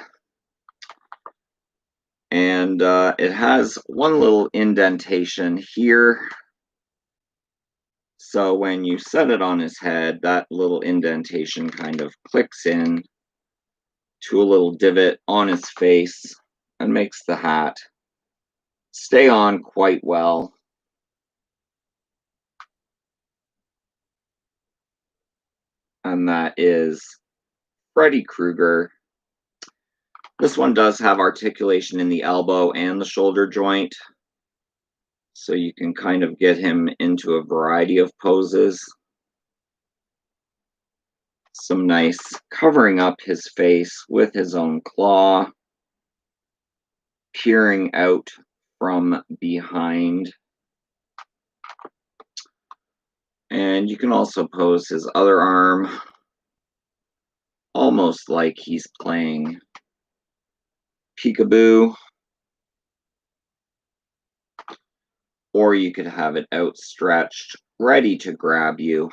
And it has one little indentation here. So when you set it on his head, that little indentation kind of clicks in to a little divot on his face and makes the hat stay on quite well. And that is Freddy Krueger. This one does have articulation in the elbow and the shoulder joint, so you can kind of get him into a variety of poses. Some nice covering up his face with his own claw, peering out from behind. And you can also pose his other arm, almost like he's playing peekaboo. Or you could have it outstretched, ready to grab you.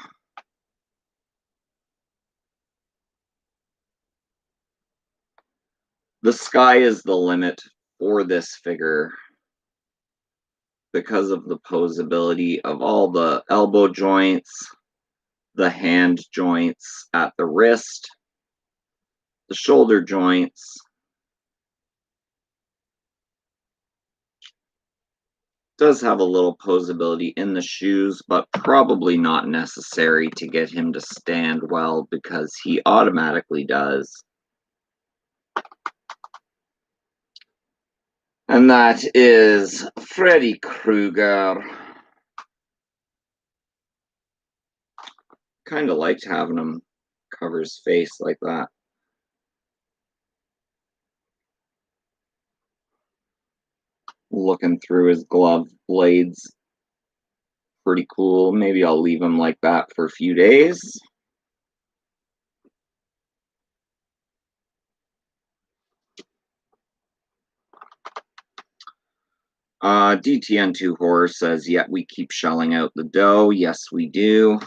The sky is the limit for this figure because of the posability of all the elbow joints, the hand joints at the wrist, the shoulder joints. Does have a little posability in the shoes, but probably not necessary to get him to stand well because he automatically does. And that is Freddy Krueger. Kind of liked having him cover his face like that. Looking through his glove blades. Pretty cool. Maybe I'll leave him like that for a few days. DTN2 Horror says, yeah, we keep shelling out the dough. Yes, we do.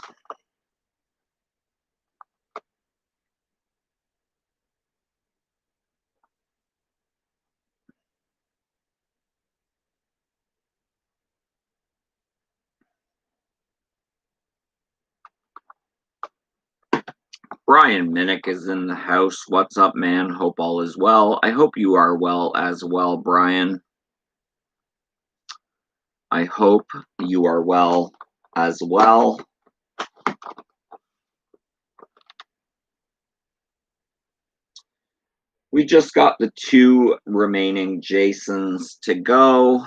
Brian Minnick is in the house. What's up, man? Hope all is well. I hope you are well as well, Brian. I hope you are well as well. We just got the 2 remaining Jasons to go.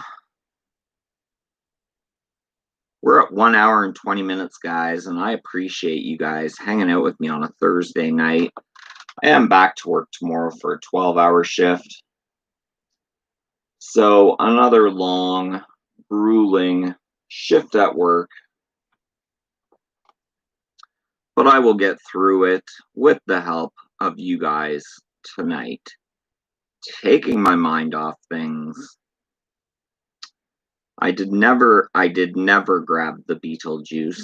We're at 1 hour and 20 minutes, guys, and I appreciate you guys hanging out with me on a Thursday night. I am back to work tomorrow for a 12-hour shift. So another long, grueling shift at work. But I will get through it with the help of you guys tonight. Taking my mind off things. I did never grab the Beetlejuice.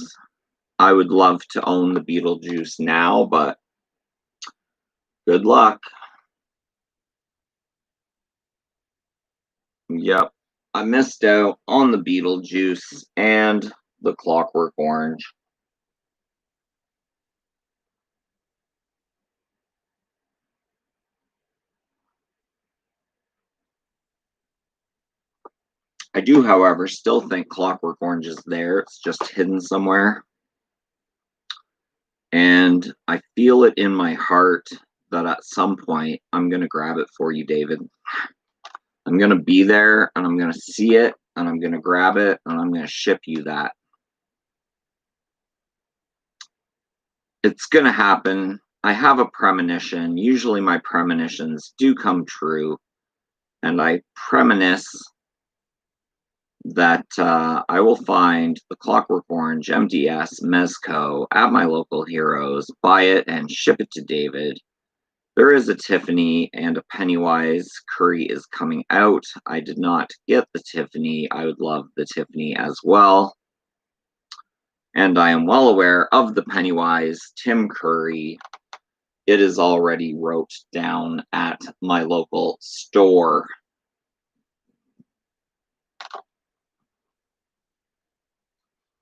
I would love to own the Beetlejuice now, but good luck. Yep, I missed out on the Beetlejuice and the Clockwork Orange. I do, however, still think Clockwork Orange is there. It's just hidden somewhere. And I feel it in my heart that at some point I'm going to grab it for you, David. I'm going to be there and I'm going to see it and I'm going to grab it and I'm going to ship you that. It's going to happen. I have a premonition. Usually my premonitions do come true. And I premonice that I will find the Clockwork Orange MDS Mezco at my local Heroes, buy it and ship it to David. There is a Tiffany and a Pennywise curry is coming out. I did not get the Tiffany. I would love the Tiffany as well. And I am well aware of the Pennywise Tim Curry. It is already wrote down at my local store.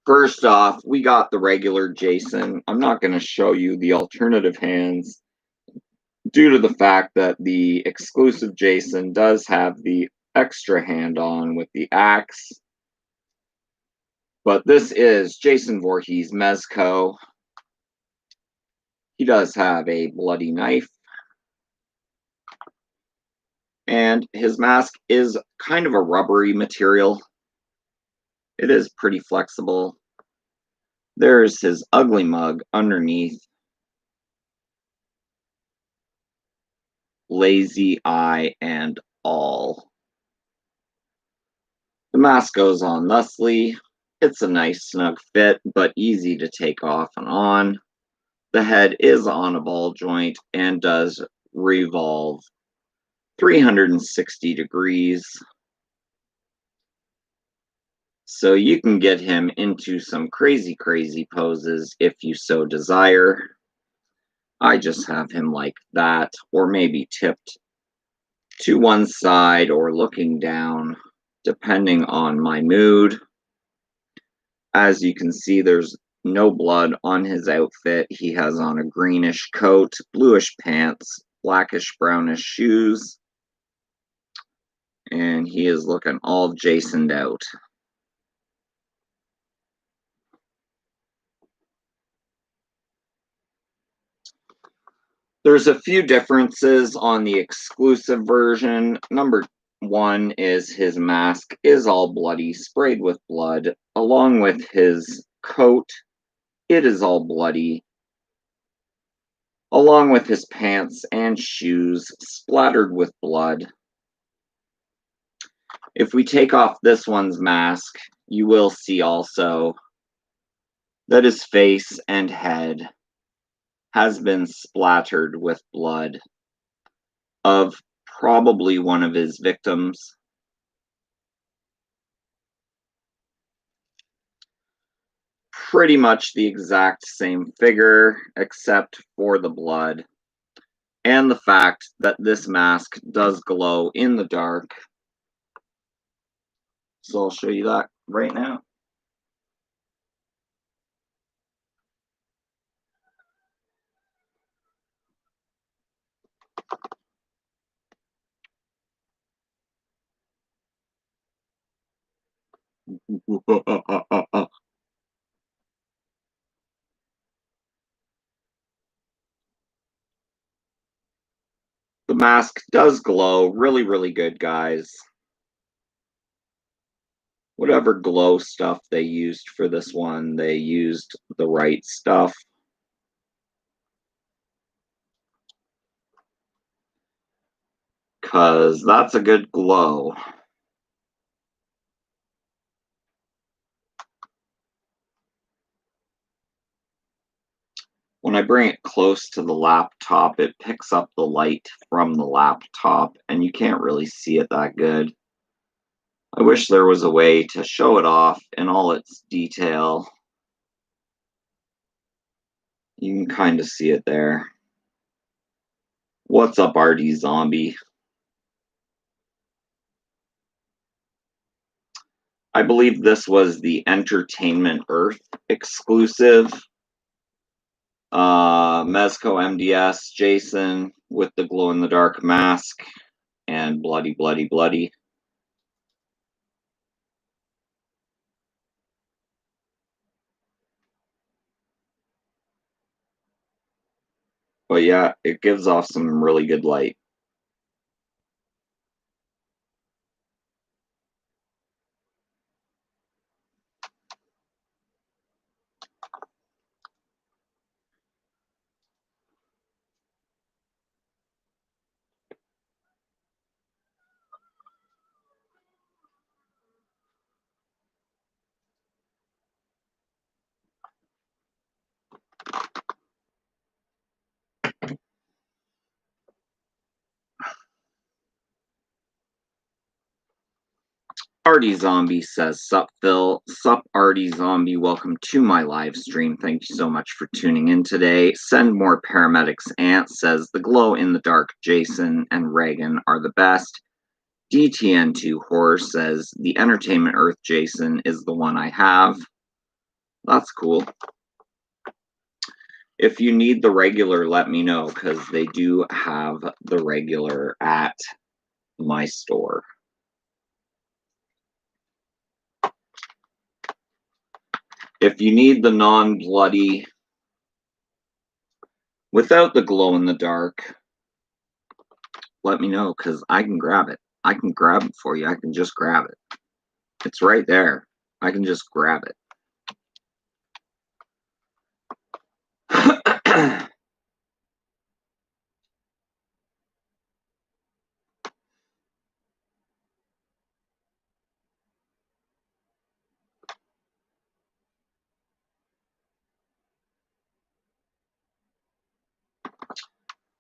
First off, we got the regular Jason. I'm not going to show you the alternative hands due to the fact that the exclusive Jason does have the extra hand on with the axe. But this is Jason Voorhees Mezco. He does have a bloody knife. And his mask is kind of a rubbery material. It is pretty flexible. There's his ugly mug underneath. Lazy eye and all. The mask goes on thusly. It's a nice snug fit, but easy to take off and on. The head is on a ball joint and does revolve 360 degrees. So you can get him into some crazy poses if you so desire. I just have him like that, or maybe tipped to one side or looking down, depending on my mood. As you can see, there's no blood on his outfit. He has on a greenish coat, bluish pants, blackish brownish shoes, and he is looking all Jasoned out. There's a few differences on the exclusive version. Number 1 is his mask is all bloody, sprayed with blood, along with his coat. It is all bloody, along with his pants and shoes splattered with blood. If we take off this one's mask, you will see also that his face and head has been splattered with blood of probably one of his victims. Pretty much the exact same figure, except for the blood and the fact that this mask does glow in the dark. So I'll show you that right now. The mask does glow really, really good, guys. Whatever glow stuff they used for this one, they used the right stuff. Because that's a good glow. When I bring it close to the laptop, it picks up the light from the laptop, and you can't really see it that good. I wish there was a way to show it off in all its detail. You can kind of see it there. What's up, RD Zombie? I believe this was the Entertainment Earth exclusive. Mezco MDS Jason with the glow-in-the-dark mask and bloody, bloody, bloody. But yeah, it gives off some really good light. Artie Zombie says, "Sup, Phil? Sup, Artie Zombie? Welcome to my live stream. Thank you so much for tuning in today. Send more paramedics." Ant says, "The glow-in-the-dark Jason and Reagan are the best." DTN2 Horror says, "The Entertainment Earth Jason is the one I have." That's cool. If you need the regular, let me know, because they do have the regular at my store. If you need the non-bloody, without the glow-in-the-dark, let me know, because I can grab it. I can grab it for you. I can just grab it. It's right there. I can just grab it.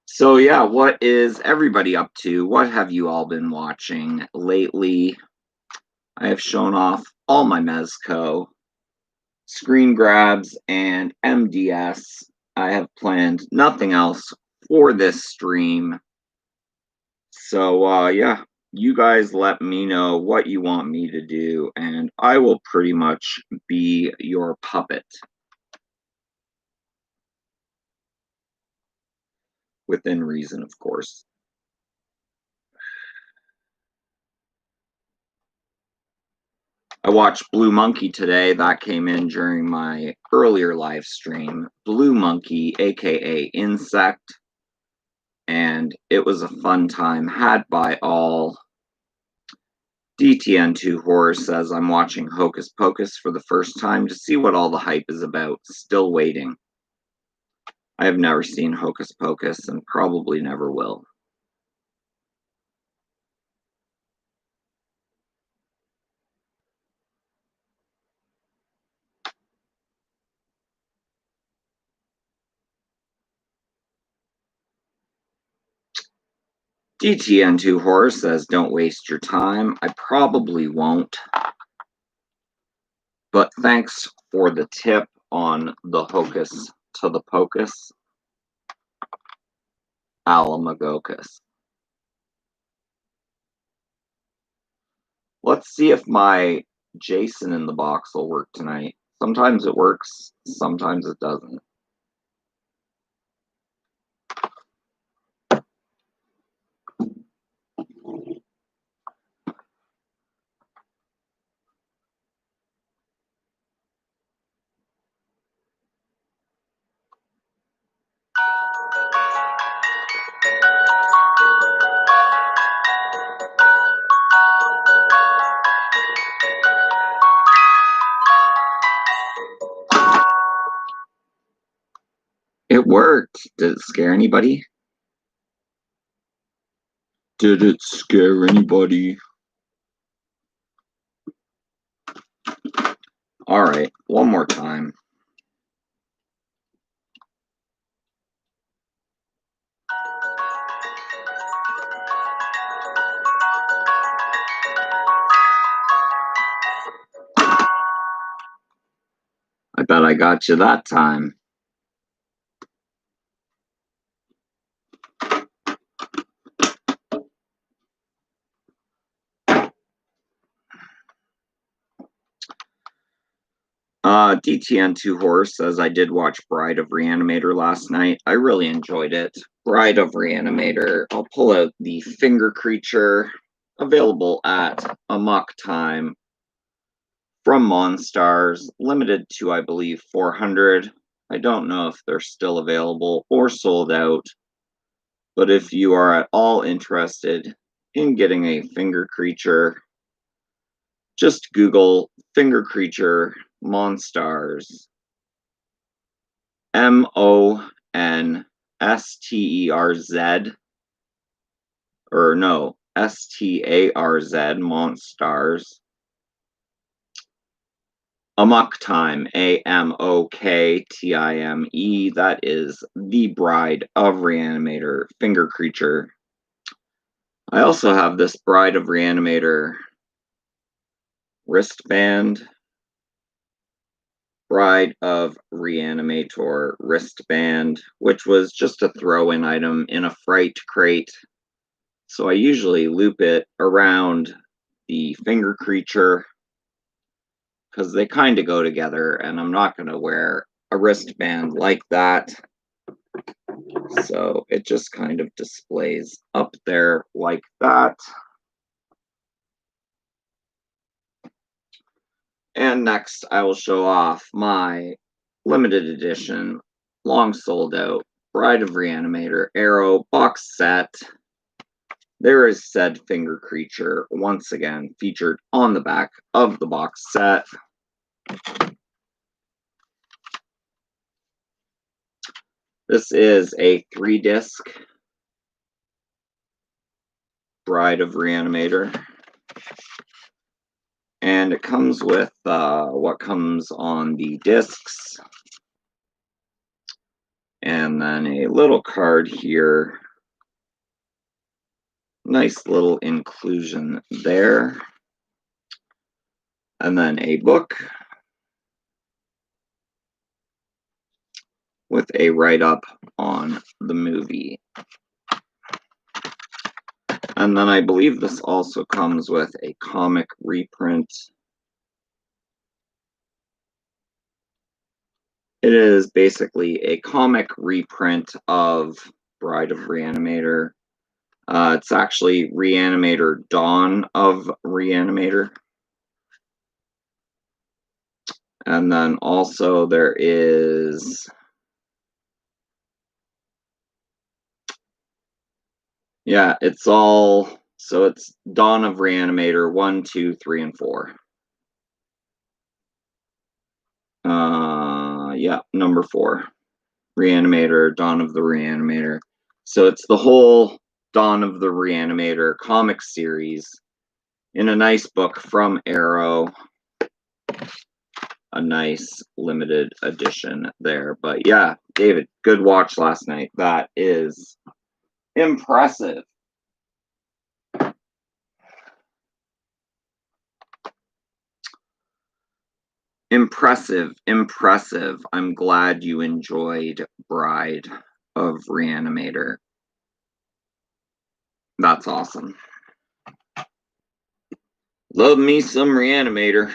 So yeah, what is everybody up to? What have you all been watching lately? I have shown off all my Mezco screen grabs and MDS. I have planned nothing else for this stream. So yeah, you guys let me know what you want me to do, and I will pretty much be your puppet. Within reason, of course. I watched Blue Monkey today. That came in during my earlier live stream. Blue Monkey, aka Insect. And it was a fun time had by all. DTN2 Horror says, "I'm watching Hocus Pocus for the first time to see what all the hype is about. Still waiting." I have never seen Hocus Pocus and probably never will. DTN2 Horror says, don't waste your time. I probably won't. But thanks for the tip on the Hocus to the Pocus. Alamagocus. Let's see if my Jason in the box will work tonight. Sometimes it works, sometimes it doesn't. It worked. Did it scare anybody? Did it scare anybody? All right, one more time. I bet I got you that time. DTN2 Horror says, I did watch Bride of Reanimator last night. I really enjoyed it. Bride of Reanimator. I'll pull out the Finger Creature, available at Amok Time from Monstars, limited to, I believe, 400. I don't know if they're still available or sold out, but if you are at all interested in getting a Finger Creature, just Google Finger Creature Monstars. MONSTERZ, or no, STARZ, Monstars. Amok Time, AMOKTIME. That is the Bride of Reanimator Finger Creature. I also have this Bride of Reanimator wristband. Bride of Reanimator wristband, which was just a throw-in item in a Fright crate. So I usually loop it around the Finger Creature because they kind of go together, and I'm not going to wear a wristband like that. So it just kind of displays up there like that. And next, I will show off my limited edition, long sold out, Bride of Reanimator Arrow box set. There is said Finger Creature once again featured on the back of the box set. This is a 3-disc Bride of Reanimator. And it comes with what comes on the discs. And then a little card here. Nice little inclusion there. And then a book with a write-up on the movie. And then I believe this also comes with a comic reprint. It is basically a comic reprint of Bride of Reanimator. It's actually Reanimator Dawn of Reanimator. And then also there is, yeah, it's all, so it's Dawn of Reanimator 1, 2, 3, and 4. Yeah, number 4. Reanimator, Dawn of the Reanimator. So it's the whole Dawn of the Reanimator comic series in a nice book from Arrow. A nice limited edition there. But yeah, David, good watch last night. That is impressive. Impressive, impressive. I'm glad you enjoyed Bride of Reanimator. That's awesome. Love me some Reanimator.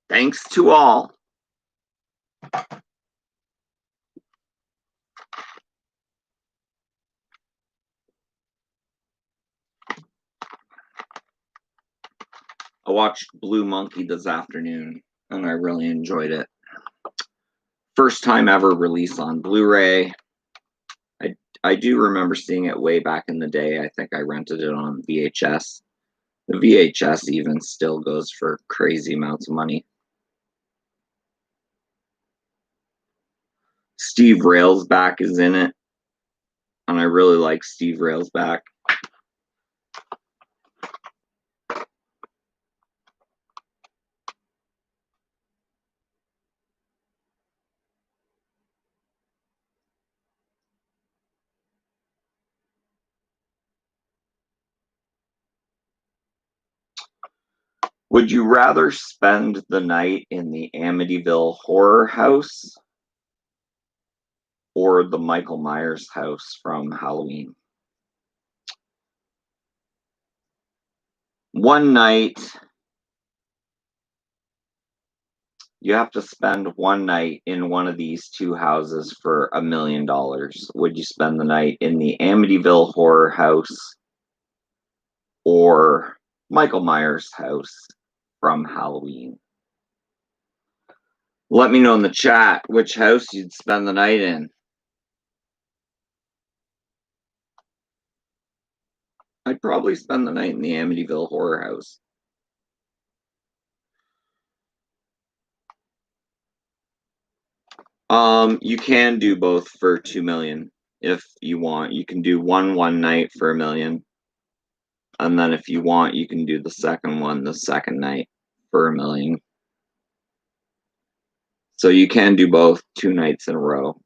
Thanks to all. I watched Blue Monkey this afternoon, and I really enjoyed it. First time ever release on Blu-ray. I do remember seeing it way back in the day. I think I rented it on VHS. The VHS even still goes for crazy amounts of money. Steve Railsback is in it, and I really like Steve Railsback. Would you rather spend the night in the Amityville horror house or the Michael Myers house from Halloween? One night, you have to spend one night in one of these two houses for $1 million. Would you spend the night in the Amityville horror house or Michael Myers house from Halloween? Let me know in the chat which house you'd spend the night in. I'd probably spend the night in the Amityville horror house. You can do both for $2 million if you want. You can do one night for $1 million, and then if you want, you can do the second one the second night for $1 million. So you can do both 2 nights in a row.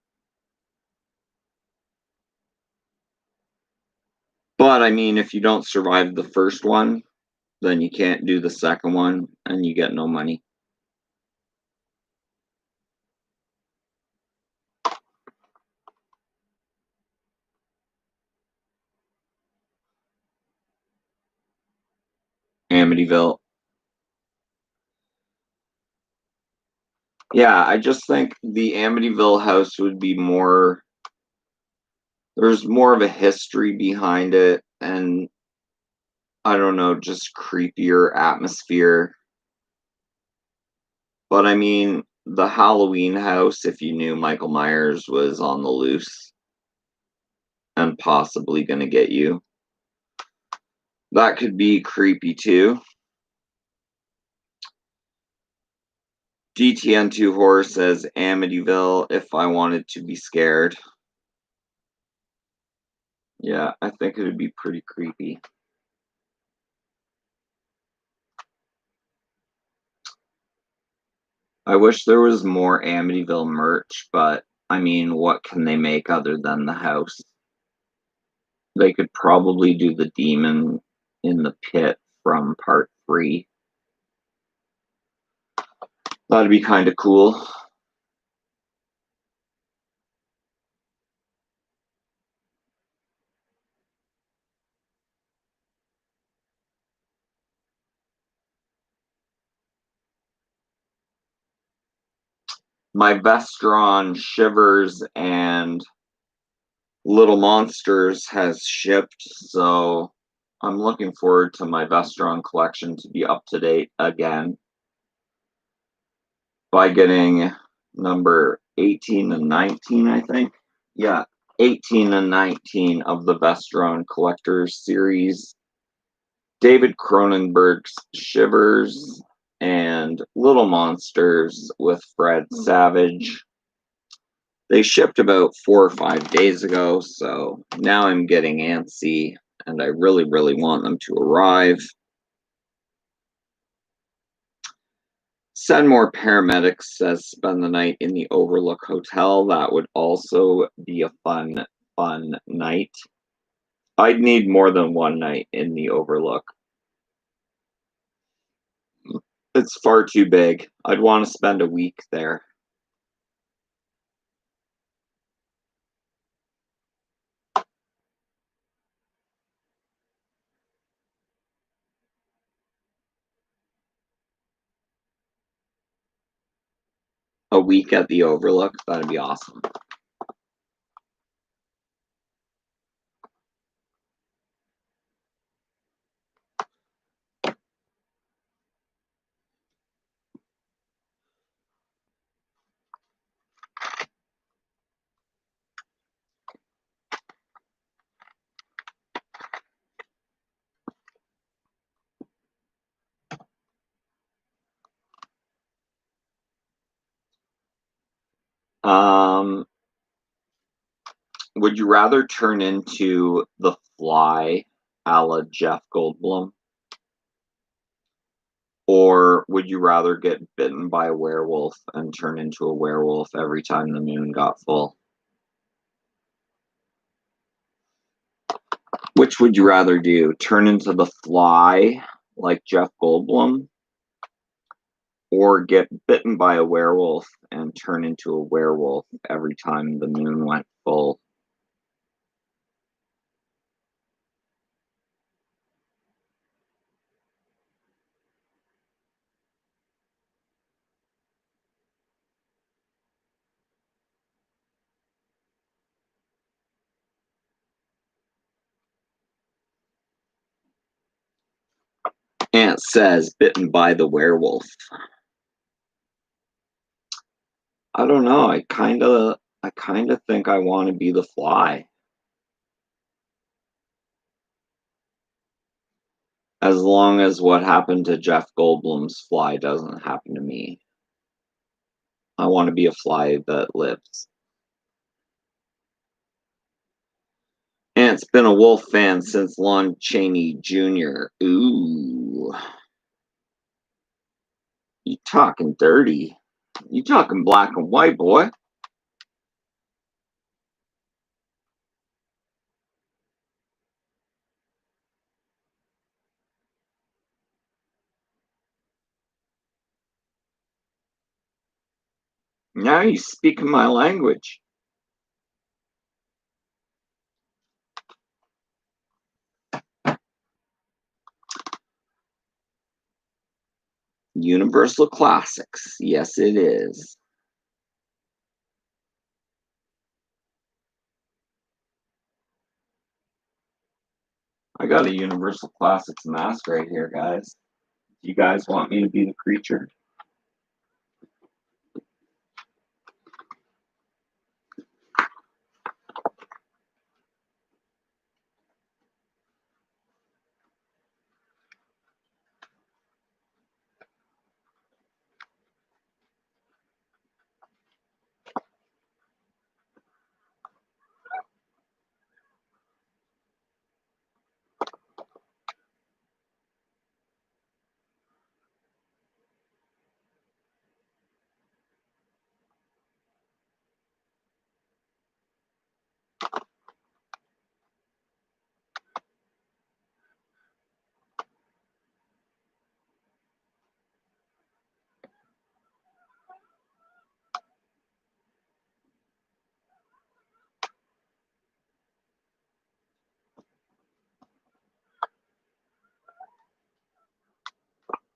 But I mean, if you don't survive the first one, then you can't do the second one, and you get no money. Amityville. Yeah, I just think the Amityville house would be more. There's more of a history behind it, and I don't know, just creepier atmosphere. But I mean, the Halloween house, if you knew Michael Myers was on the loose and possibly going to get you, that could be creepy too. DTN2 Horror says Amityville if I wanted to be scared. Yeah, I think it would be pretty creepy. I wish there was more Amityville merch, but I mean, what can they make other than the house? They could probably do the demon in the pit from part 3. That'd be kind of cool. My Vestron Shivers and Little Monsters has shipped, so I'm looking forward to my Vestron collection to be up to date again by getting number 18 and 19, I think. Yeah, 18 and 19 of the Vestron Collectors series, David Cronenberg's Shivers, and Little Monsters with Fred Savage. They shipped about 4 or 5 days ago, so now I'm getting antsy, and I really, really want them to arrive. Send more paramedics says spend the night in the Overlook Hotel. That would also be a fun night. I'd need more than one night in the Overlook. It's far too big. I'd want to spend a week there. A week at the Overlook, that'd be awesome. Would you rather turn into the Fly a la Jeff Goldblum? Or would you rather get bitten by a werewolf and turn into a werewolf every time the moon got full? Which would you rather do? Turn into the Fly like Jeff Goldblum? Or get bitten by a werewolf and turn into a werewolf every time the moon went full? And it says bitten by the werewolf. I don't know. I kind of think I want to be the Fly. As long as what happened to Jeff Goldblum's Fly doesn't happen to me. I want to be a fly that lives. And it's been a Wolf fan since Lon Chaney Jr. Ooh. You talking dirty. You talking black and white, boy. Now you speaking my language. Universal Classics. Yes, it is. I got a Universal Classics mask right here, guys. You guys want me to be the creature?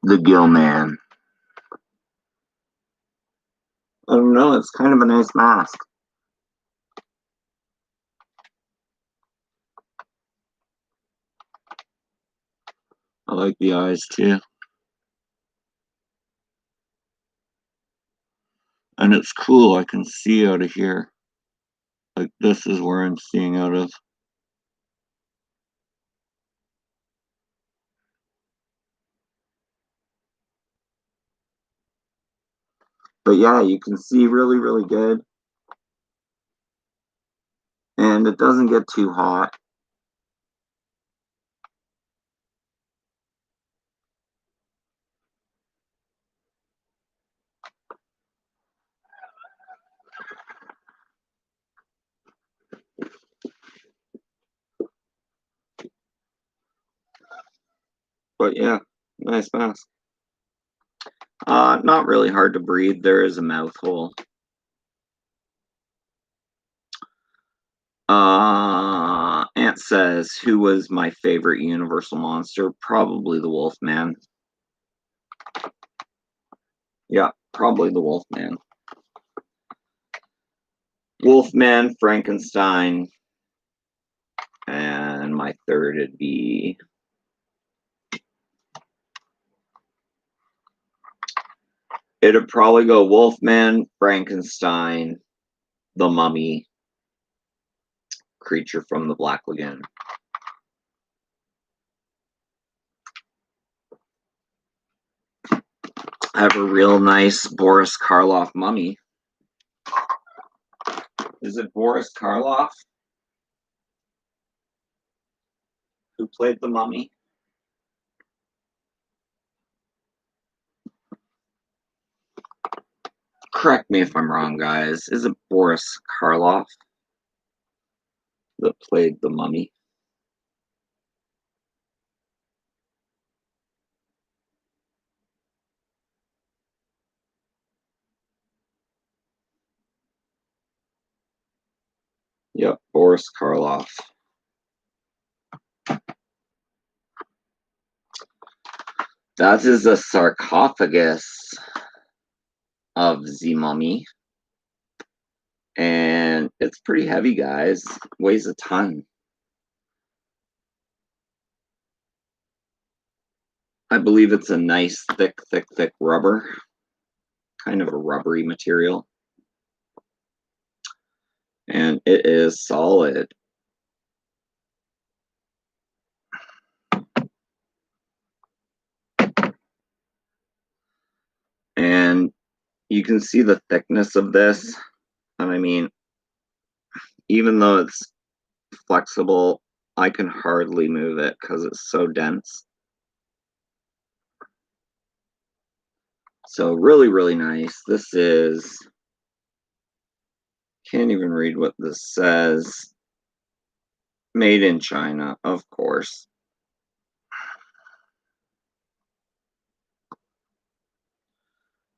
The Gill Man. I don't know, it's kind of a nice mask. I like the eyes too. And it's cool, I can see out of here. Like this is where I'm seeing out of. But yeah, you can see really, really good. And it doesn't get too hot. But yeah, nice mask. Not really hard to breathe. There is a mouth hole. Ant says, who was my favorite Universal monster? Probably the Wolfman. Yeah, probably the Wolfman. Wolfman, Frankenstein, and my third would be it'd probably go Wolfman, Frankenstein, the Mummy, Creature from the Black Lagoon. I have a real nice Boris Karloff mummy. Is it Boris Karloff who played the mummy? Correct me if I'm wrong, guys. Is it Boris Karloff that played the mummy? Yep, Boris Karloff. That is a sarcophagus of the mummy. And it's pretty heavy, guys. Weighs a ton. I believe it's a nice, thick rubber. Kind of a rubbery material. And it is solid. And you can see the thickness of this. And I mean, even though it's flexible, I can hardly move it because it's so dense. So really, really nice. This is, can't even read what this says. Made in China, of course.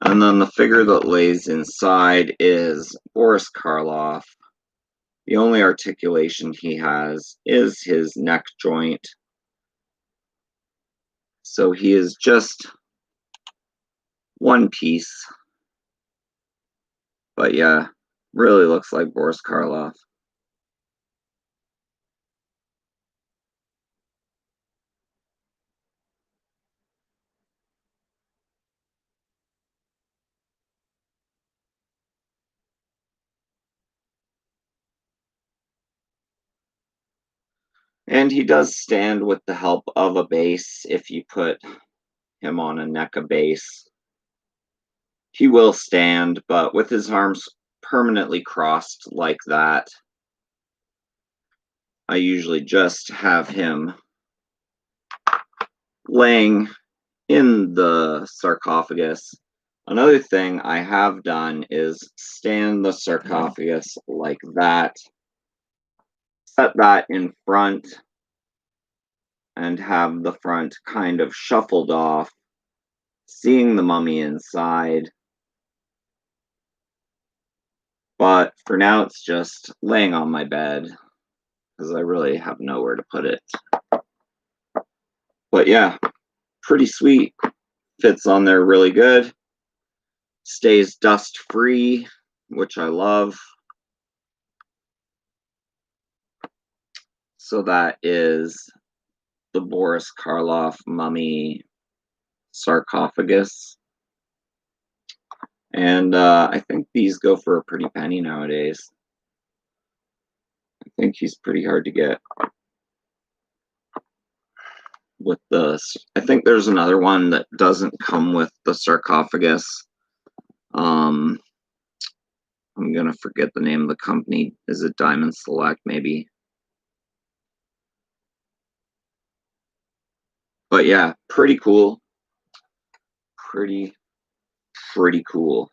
And then the figure that lays inside is Boris Karloff. The only articulation he has is his neck joint. So he is just one piece. But yeah, really looks like Boris Karloff. And he does stand with the help of a base. If you put him on a NECA base, he will stand, but with his arms permanently crossed like that, I usually just have him laying in the sarcophagus. Another thing I have done is stand the sarcophagus like that, set that in front, and have the front kind of shuffled off, seeing the mummy inside. But for now, it's just laying on my bed because I really have nowhere to put it. But yeah, pretty sweet. Fits on there really good. Stays dust free, which I love. So that is the Boris Karloff mummy sarcophagus. And I think these go for a pretty penny nowadays. think he's pretty hard to get with this. I think there's another one that doesn't come with the sarcophagus. I'm gonna forget the name of the company. Is it Diamond Select, maybe? But yeah, pretty cool. Pretty cool.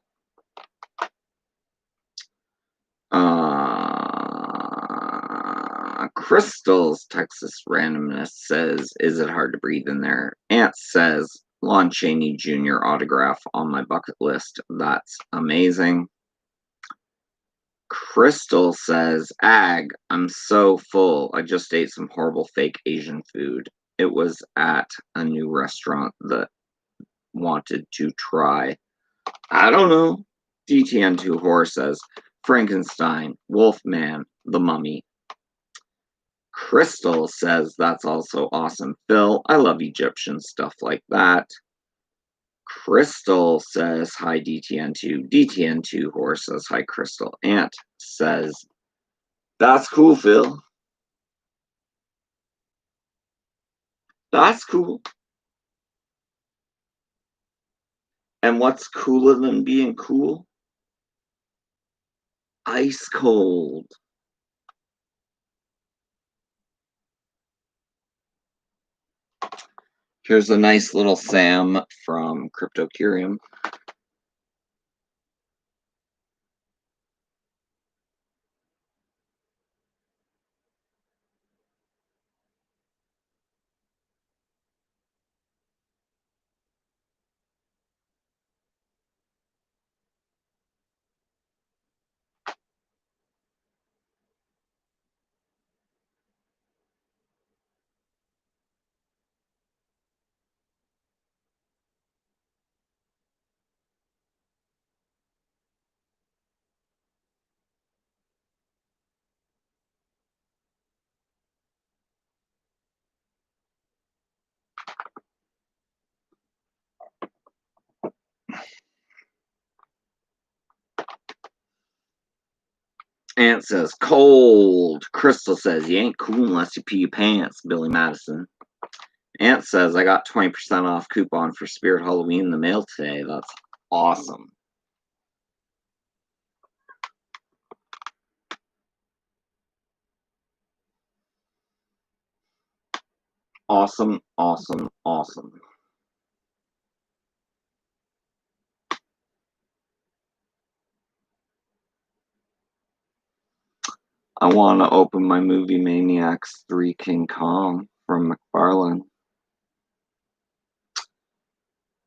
Crystal's Texas Randomness says, is it hard to breathe in there? Ant says, Lon Chaney Jr. autograph on my bucket list. That's amazing. Crystal says, Ag, I'm so full. I just ate some horrible fake Asian food. It was at a new restaurant that wanted to try. I don't know. DTN2 Horror says, Frankenstein, Wolfman, The Mummy. Crystal says, that's also awesome, Phil. I love Egyptian stuff like that. Crystal says, hi, DTN2. DTN2 Horror says, hi, Crystal. Ant says, that's cool, Phil. That's cool. And what's cooler than being cool? Ice cold. Here's a nice little Sam from Cryptocurium. Ant says, cold. Crystal says, you ain't cool unless you pee your pants, Billy Madison. Ant says, I got 20% off coupon for Spirit Halloween in the mail today. That's awesome. Awesome, awesome, awesome. I want to open my Movie Maniacs 3 King Kong from McFarlane.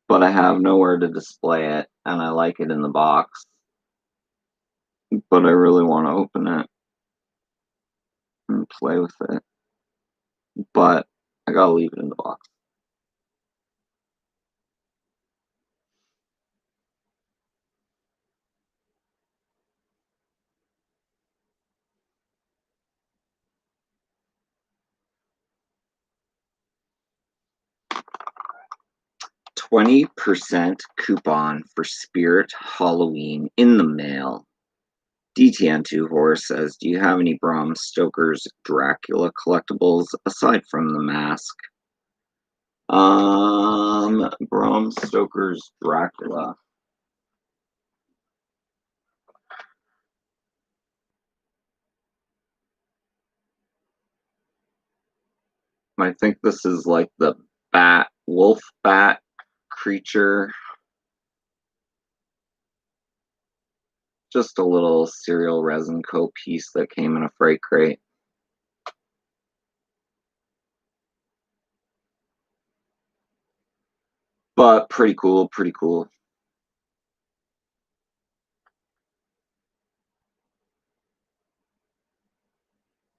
But I have nowhere to display it, and I like it in the box. But I really want to open it and play with it. But I gotta leave it in the box. $20% coupon for Spirit Halloween in the mail. DTN2 Horror says, do you have any Bram Stoker's Dracula collectibles aside from the mask? Bram Stoker's Dracula. I think this is like the wolf bat creature. Just a little cereal resin coat piece that came in a freight crate. But pretty cool, pretty cool.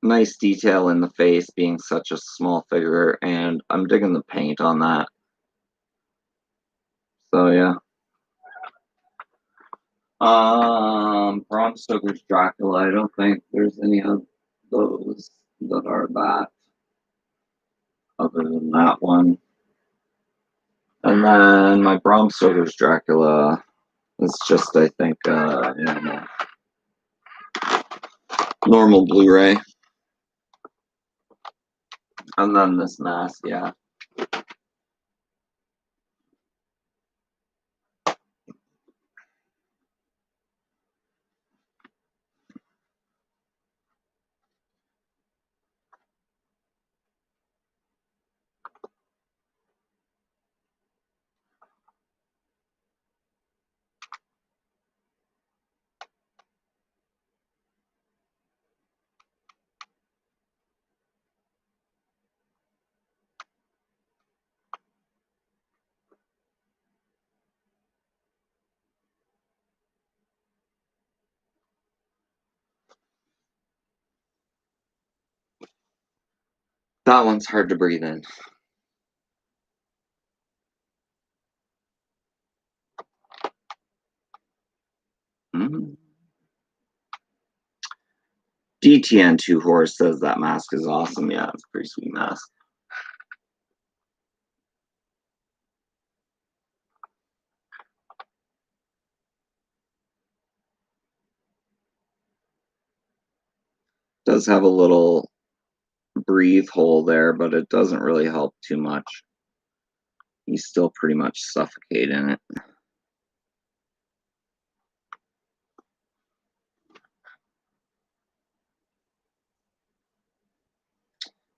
Nice detail in the face being such a small figure, and I'm digging the paint on that. So yeah. Bram Stoker's Dracula, I don't think there's any of those that are that other than that one. And then my Bram Stoker's Dracula is just, I think, normal Blu-ray. And then this mask, yeah. That one's hard to breathe in. DTN2 Horse says that mask is awesome. Yeah, it's a pretty sweet mask. Does have a little breathe hole there, but it doesn't really help too much. You still pretty much suffocate in it.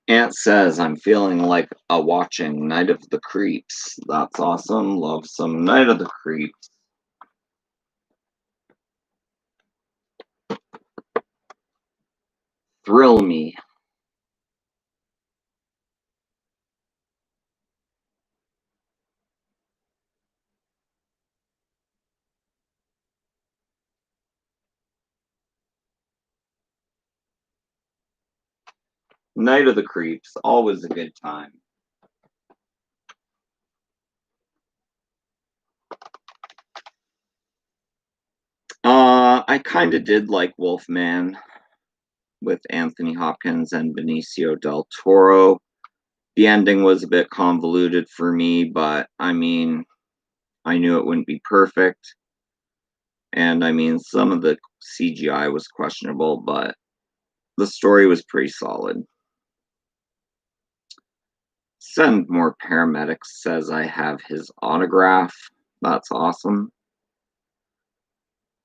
Ant says, I'm feeling like watching Night of the Creeps. That's awesome. Love some Night of the Creeps. Thrill me. Night of the Creeps, always a good time. I kind of did like Wolfman with Anthony Hopkins and Benicio del Toro. The ending was a bit convoluted for me, but I mean, I knew it wouldn't be perfect. And I mean, some of the CGI was questionable, but the story was pretty solid. Send more paramedics says I have his autograph. That's awesome.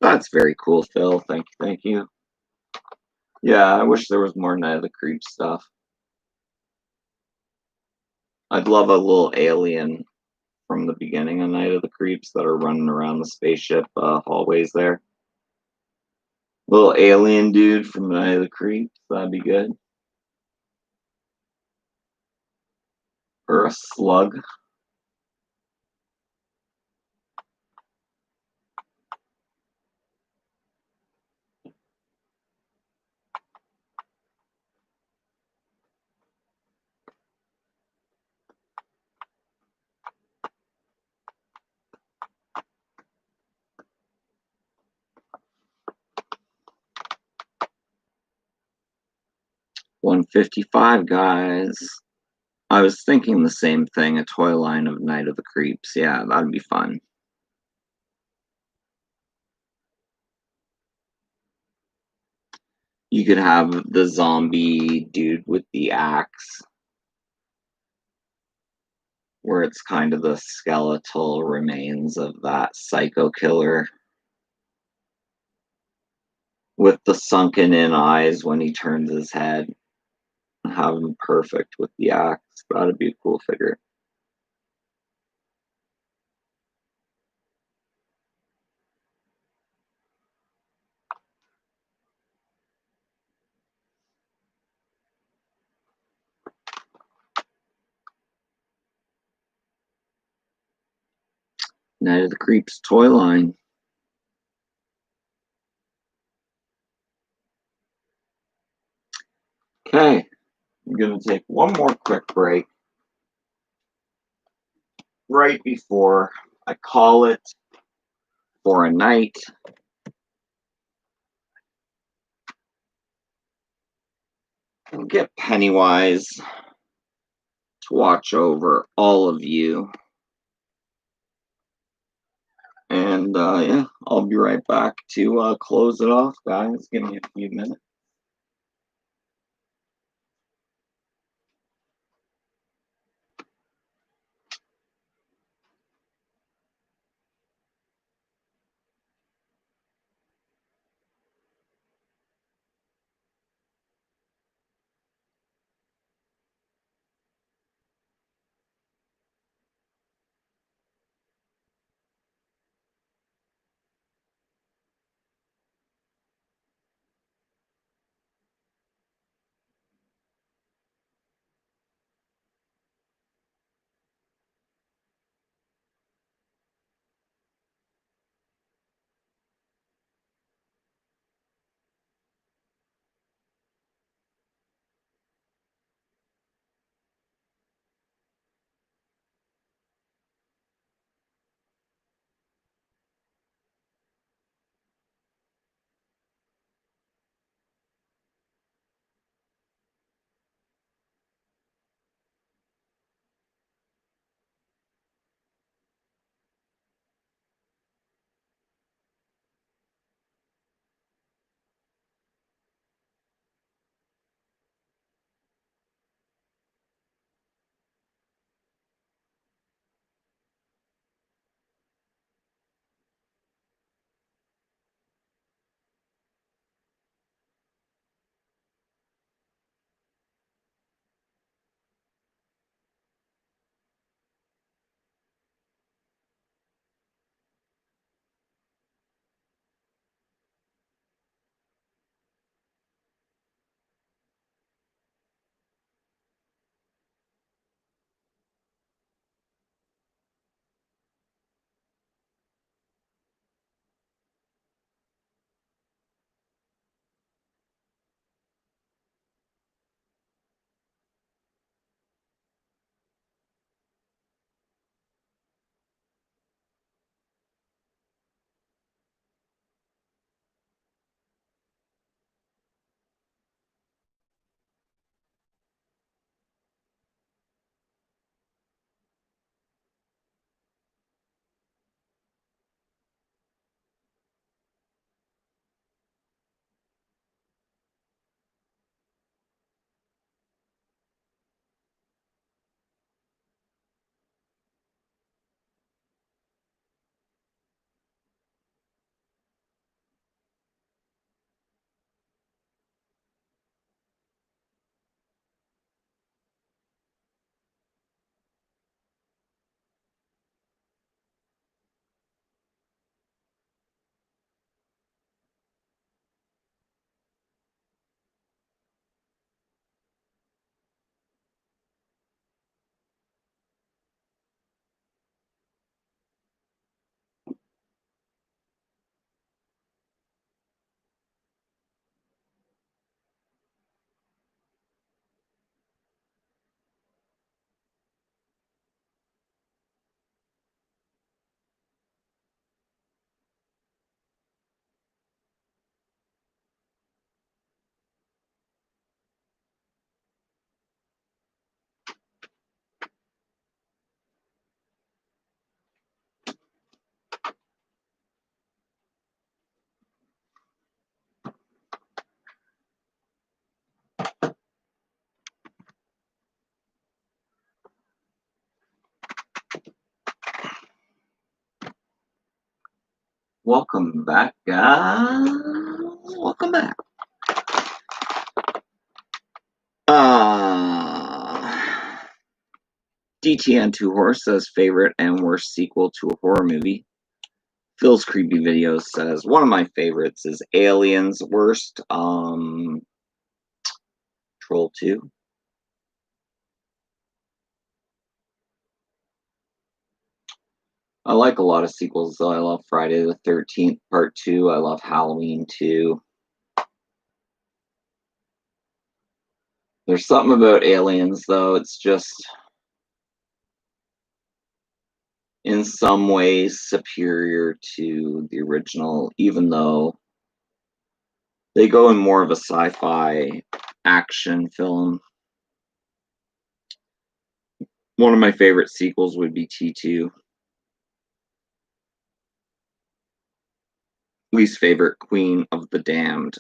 That's very cool, Phil. Thank you, thank you. Yeah, I wish there was more Night of the Creeps stuff. I'd love a little alien from the beginning of Night of the Creeps that are running around the spaceship hallways there. Little alien dude from Night of the Creeps, that'd be good. Or a slug. $155, guys. I was thinking the same thing, a toy line of Night of the Creeps. Yeah, that'd be fun. You could have the zombie dude with the axe, where it's kind of the skeletal remains of that psycho killer with the sunken in eyes when he turns his head. Have him perfect with the axe. That'd be a cool figure. Night of the Creeps toy line. Okay, I'm going to take one more quick break right before I call it for a night. I'll get Pennywise to watch over all of you. And yeah, I'll be right back to close it off, guys. Give me a few minutes. Welcome back, guys. Welcome back. DTN2 Horse says favorite and worst sequel to a horror movie. Phil's Creepy Videos says one of my favorites is Aliens. Worst, Troll 2. I like a lot of sequels though. I love Friday the 13th Part 2. I love Halloween 2. There's something about Aliens though. It's just in some ways superior to the original, even though they go in more of a sci-fi action film. One of my favorite sequels would be T2. Least favorite, Queen of the Damned.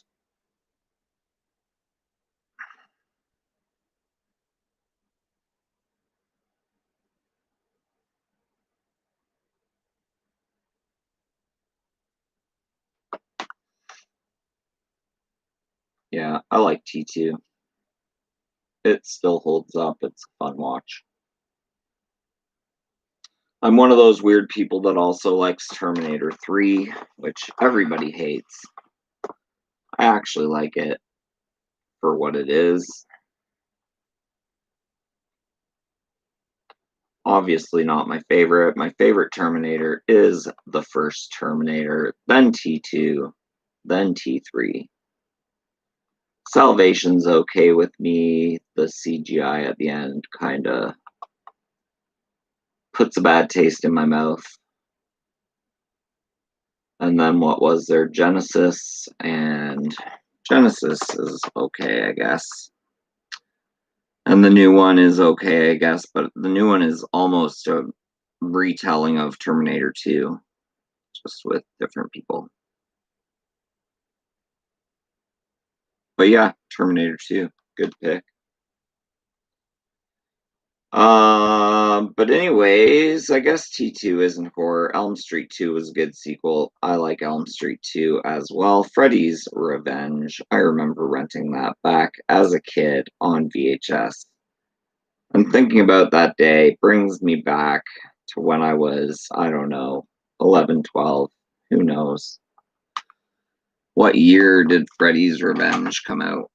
Yeah, I like T2. It still holds up. It's a fun watch. I'm one of those weird people that also likes Terminator 3, which everybody hates. I actually like it for what it is. Obviously not my favorite. My favorite Terminator is the first Terminator, then T2, then T3. Salvation's okay with me. The CGI at the end kind of puts a bad taste in my mouth. And then what was there? Genesis, and Genesis is okay, I guess. And the new one is okay, I guess, but the new one is almost a retelling of Terminator 2, just with different people. But yeah, Terminator 2, good pick. But anyways, I guess T2 isn't horror. Elm Street 2 was a good sequel. I like Elm Street 2 as well. Freddy's Revenge. I remember renting that back as a kid on VHS. And thinking about that day brings me back to when I was, I don't know, 11, 12. Who knows? What year did Freddy's Revenge come out?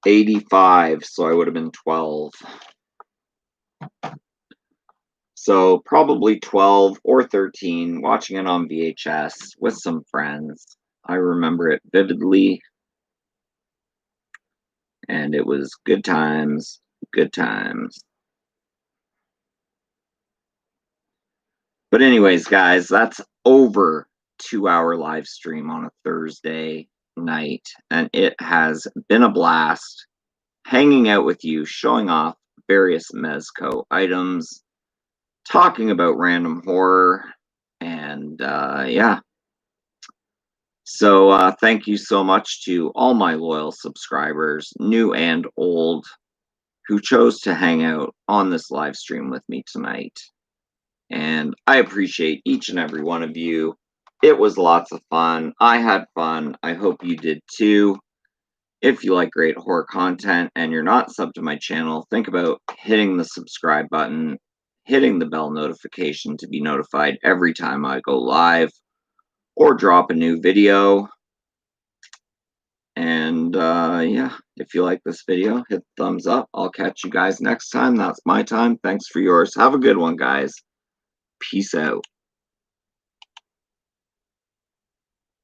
'85, so I would have been 12. So probably 12 or 13, watching it on VHS with some friends. I remember it vividly. And it was good times, good times. But anyways, guys, that's over 2-hour live stream on a Thursday night. And it has been a blast hanging out with you, showing off various Mezco items, talking about random horror, and yeah. So thank you so much to all my loyal subscribers, new and old, who chose to hang out on this live stream with me tonight. And I appreciate each and every one of you. It was lots of fun. I had fun. I hope you did too. If you like great horror content and you're not subbed to my channel, think about hitting the subscribe button, hitting the bell notification to be notified every time I go live or drop a new video. And yeah, if you like this video, hit the thumbs up. I'll catch you guys next time. That's my time. Thanks for yours. Have a good one, guys. Peace out.